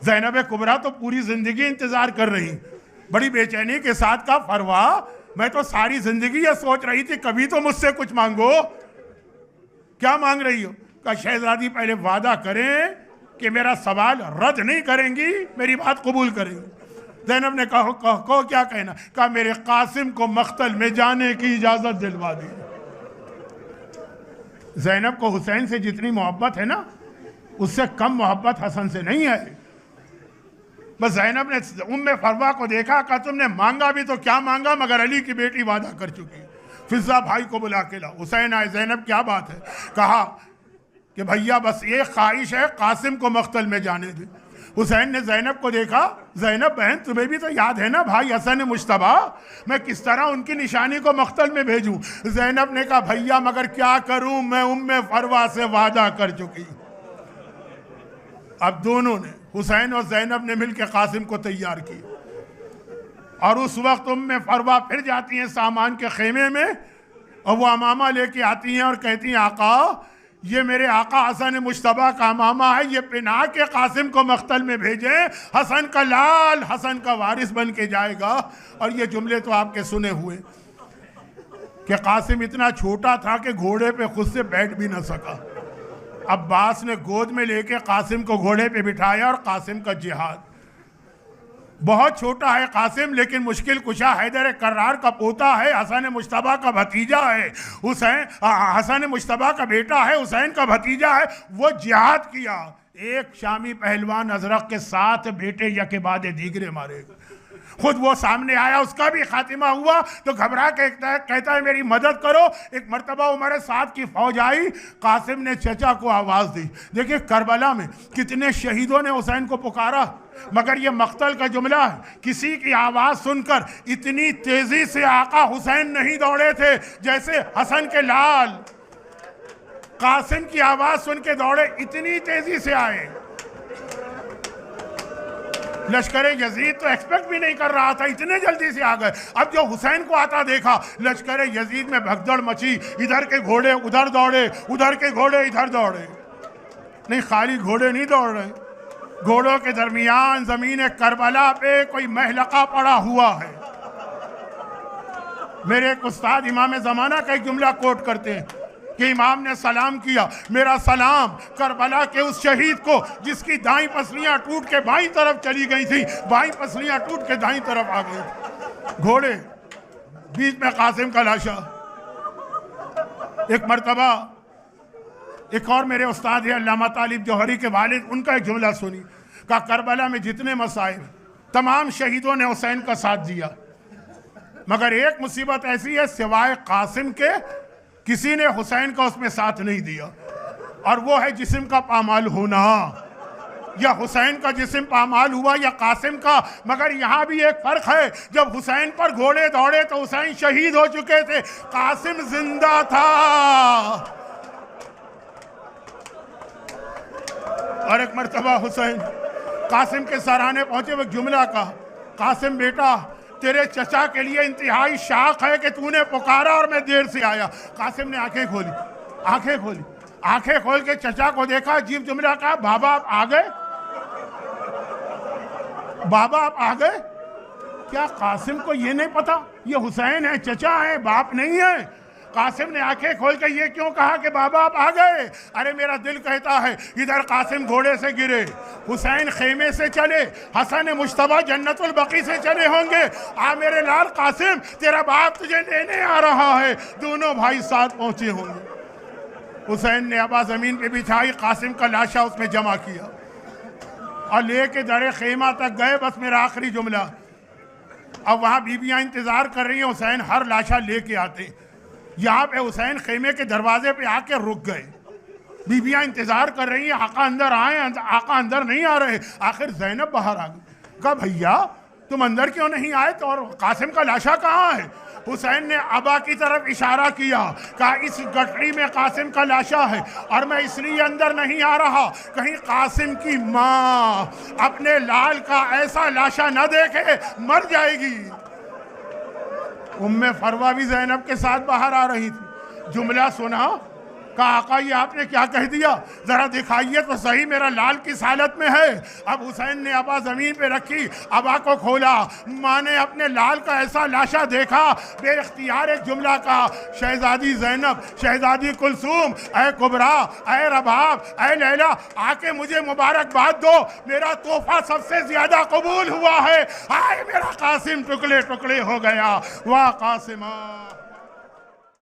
[SPEAKER 1] ज़ैनब कुबरा तो पूरी ज़िंदगी इंतज़ार कर रही, बड़ी बेचैनी के साथ कहा फरवा मैं तो सारी ज़िंदगी ये सोच रही थी कभी तो मुझसे कुछ मांगो। क्या मांग रही हो? कहा शहजादी पहले वादा करें कि मेरा सवाल रद्द नहीं करेंगी, मेरी बात कबूल करेंगी। ज़ैनब ने कहो क्या कहना? कहा मेरे कासिम को मख्तल में जाने की इजाज़त दिलवा दी। ज़ैनब को हुसैन से जितनी मोहब्बत है ना, उससे कम मोहब्बत हसन से नहीं है। बस ज़ैनब ने उम्मे फरवा को देखा, कहा तुमने मांगा भी तो क्या मांगा, मगर अली की बेटी वादा कर चुकी। फिजा भाई को बुला के लाओ। हुसैन आए, ज़ैनब क्या बात है? कहा कि भैया बस एक ख्वाहिश है, कासिम को मख्तल में जाने दे। हुसैन ने ज़ैनब को देखा, ज़ैनब बहन तुम्हें भी तो याद है ना भाई हसन मुश्तबा, मैं किस तरह उनकी निशानी को मख्तल में भेजूं? ज़ैनब ने कहा भैया मगर क्या करूं, मैं उम्मे फरवा से वादा कर चुकी। अब दोनों ने, हुसैन और ज़ैनब ने मिलकर कासिम को तैयार किया। और उस वक्त उम्मे फरवा फिर जाती हैं सामान के खेमे में, और वो अमामा लेके आती हैं और कहती हैं आका ये मेरे आका हसन मुश्तबा का अमामा है, ये पिना के कासिम को मख्तल में भेजें, हसन का लाल, हसन का वारिस बन के जाएगा। और ये जुमले तो आपके सुने हुए कि कासिम इतना छोटा था कि घोड़े पे खुद से बैठ भी ना सका। अब्बास ने गोद में लेके कासिम को घोड़े पे बिठाया और कासिम का जिहाद। बहुत छोटा है कासिम, लेकिन मुश्किल कुशा हैदर कर्रार का पोता है, हसन मुश्तबा का भतीजा है, हुसैन हसन मुश्तबा का बेटा है, हुसैन का भतीजा है। वो जिहाद किया। एक शामी पहलवान अजरक के 7 बेटे यके बाद दीगरे मारे। खुद वो सामने आया, उसका भी खातिमा हुआ तो घबरा के कहता है मेरी मदद करो। एक मर्तबा उमर साद की फौज आई, कासिम ने चचा को आवाज़ दी। देखिए करबला में कितने शहीदों ने हुसैन को पुकारा, मगर ये मख्तल का जुमला है। किसी की आवाज़ सुनकर इतनी तेज़ी से आका हुसैन नहीं दौड़े थे जैसे हसन के लाल कासिम की आवाज़ सुन के दौड़े, इतनी तेज़ी से आए। लश्कर यजीद तो एक्सपेक्ट भी नहीं कर रहा था, इतने जल्दी से आ गए। अब जो हुसैन को आता देखा, लश्कर यजीद में भगदड़ मची। इधर के घोड़े उधर दौड़े, उधर के घोड़े इधर दौड़े। नहीं, खाली घोड़े नहीं दौड़ रहे, घोड़ों के दरमियान जमीन करबला पे कोई महलका पड़ा हुआ है। मेरे एक उस्ताद इमाम ज़माना का एक जुमला कोट करते हैं कि इमाम ने सलाम किया, मेरा सलाम करबला के उस शहीद को जिसकी दाईं पसलियां टूट के बाईं तरफ चली गई थी, बाईं पसलियां टूट के दाईं तरफ आ गई। घोड़े, बीच में कासिम का लाशा। एक मर्तबा एक और मेरे उस्ताद है अल्लामा तालिब जौहरी के वालिद, उनका एक जुमला सुनी। कहा करबला में जितने मसाइब, तमाम शहीदों ने हुसैन का साथ दिया, मगर एक मुसीबत ऐसी है सिवाय कासिम के किसी ने हुसैन का उसमें साथ नहीं दिया, और वो है जिस्म का पामाल होना। या हुसैन का जिस्म पामाल हुआ या कासिम का। मगर यहाँ भी एक फर्क है, जब हुसैन पर घोड़े दौड़े तो हुसैन शहीद हो चुके थे, कासिम जिंदा था। और एक मर्तबा हुसैन कासिम के सराहने पहुंचे, वो जुमला कहा, कासिम बेटा तेरे चचा के लिए इंतहाई शाख है कि तूने पुकारा और मैं देर से आया। कासिम ने आंखें खोली, आंखें खोल के चचा को देखा, अजीब जुमला कहा, बाबा आप आ गए, बाबा आप आ गए। क्या कासिम को ये नहीं पता ये हुसैन है, चचा है, बाप नहीं है? कासिम ने आंखें खोल के ये क्यों कहा कि बाबा आप आ गए? अरे मेरा दिल कहता है इधर कासिम घोड़े से गिरे, हुसैन खेमे से चले, हसन मुश्तबा जन्नतुल बकी से चले होंगे। आ मेरे लाल कासिम, तेरा बाप तुझे लेने आ रहा है। दोनों भाई साथ पहुंचे होंगे। हुसैन ने आबा जमीन पे बिछाई, कासिम का लाशा उसमें जमा किया और लेके दरे खेमा तक गए। बस मेरा आखिरी जुमला, अब वहाँ बीबियाँ इंतजार कर रही हैं, हुसैन हर लाशा लेके आते। यहाँ पे हुसैन खेमे के दरवाजे पे आके रुक गए, बीबियाँ इंतजार कर रही हैं, आका अंदर आए, आका अंदर नहीं आ रहे। आखिर ज़ैनब बाहर आ गई। कहा भैया तुम अंदर क्यों नहीं आए, तो और कासिम का लाशा कहाँ है? हुसैन ने अबा की तरफ इशारा किया, कहा इस गठरी में कासिम का लाशा है और मैं इसलिए अंदर नहीं आ रहा, कहीं कासिम की माँ अपने लाल का ऐसा लाशा न देखे, मर जाएगी। उम्मे फरवा भी ज़ैनब के साथ बाहर आ रही थी। जुमला सुना, कहा आका ये आपने क्या कह दिया, जरा दिखाइए तो सही मेरा लाल किस हालत में है। अब हुसैन ने अबा जमीन पे रखी, अबा को खोला, माँ ने अपने लाल का ऐसा लाशा देखा, बेख्तियार एक जुमला का, शहजादी ज़ैनब, शहजादी कुलसूम, ऐ कुबरा, ऐ रबाब, ऐ लैला, आके मुझे मुबारकबाद दो, मेरा तोहफा सबसे ज्यादा कबूल हुआ है। आए मेरा कासिम टुकड़े टुकड़े हो गया, वाह कासिमा।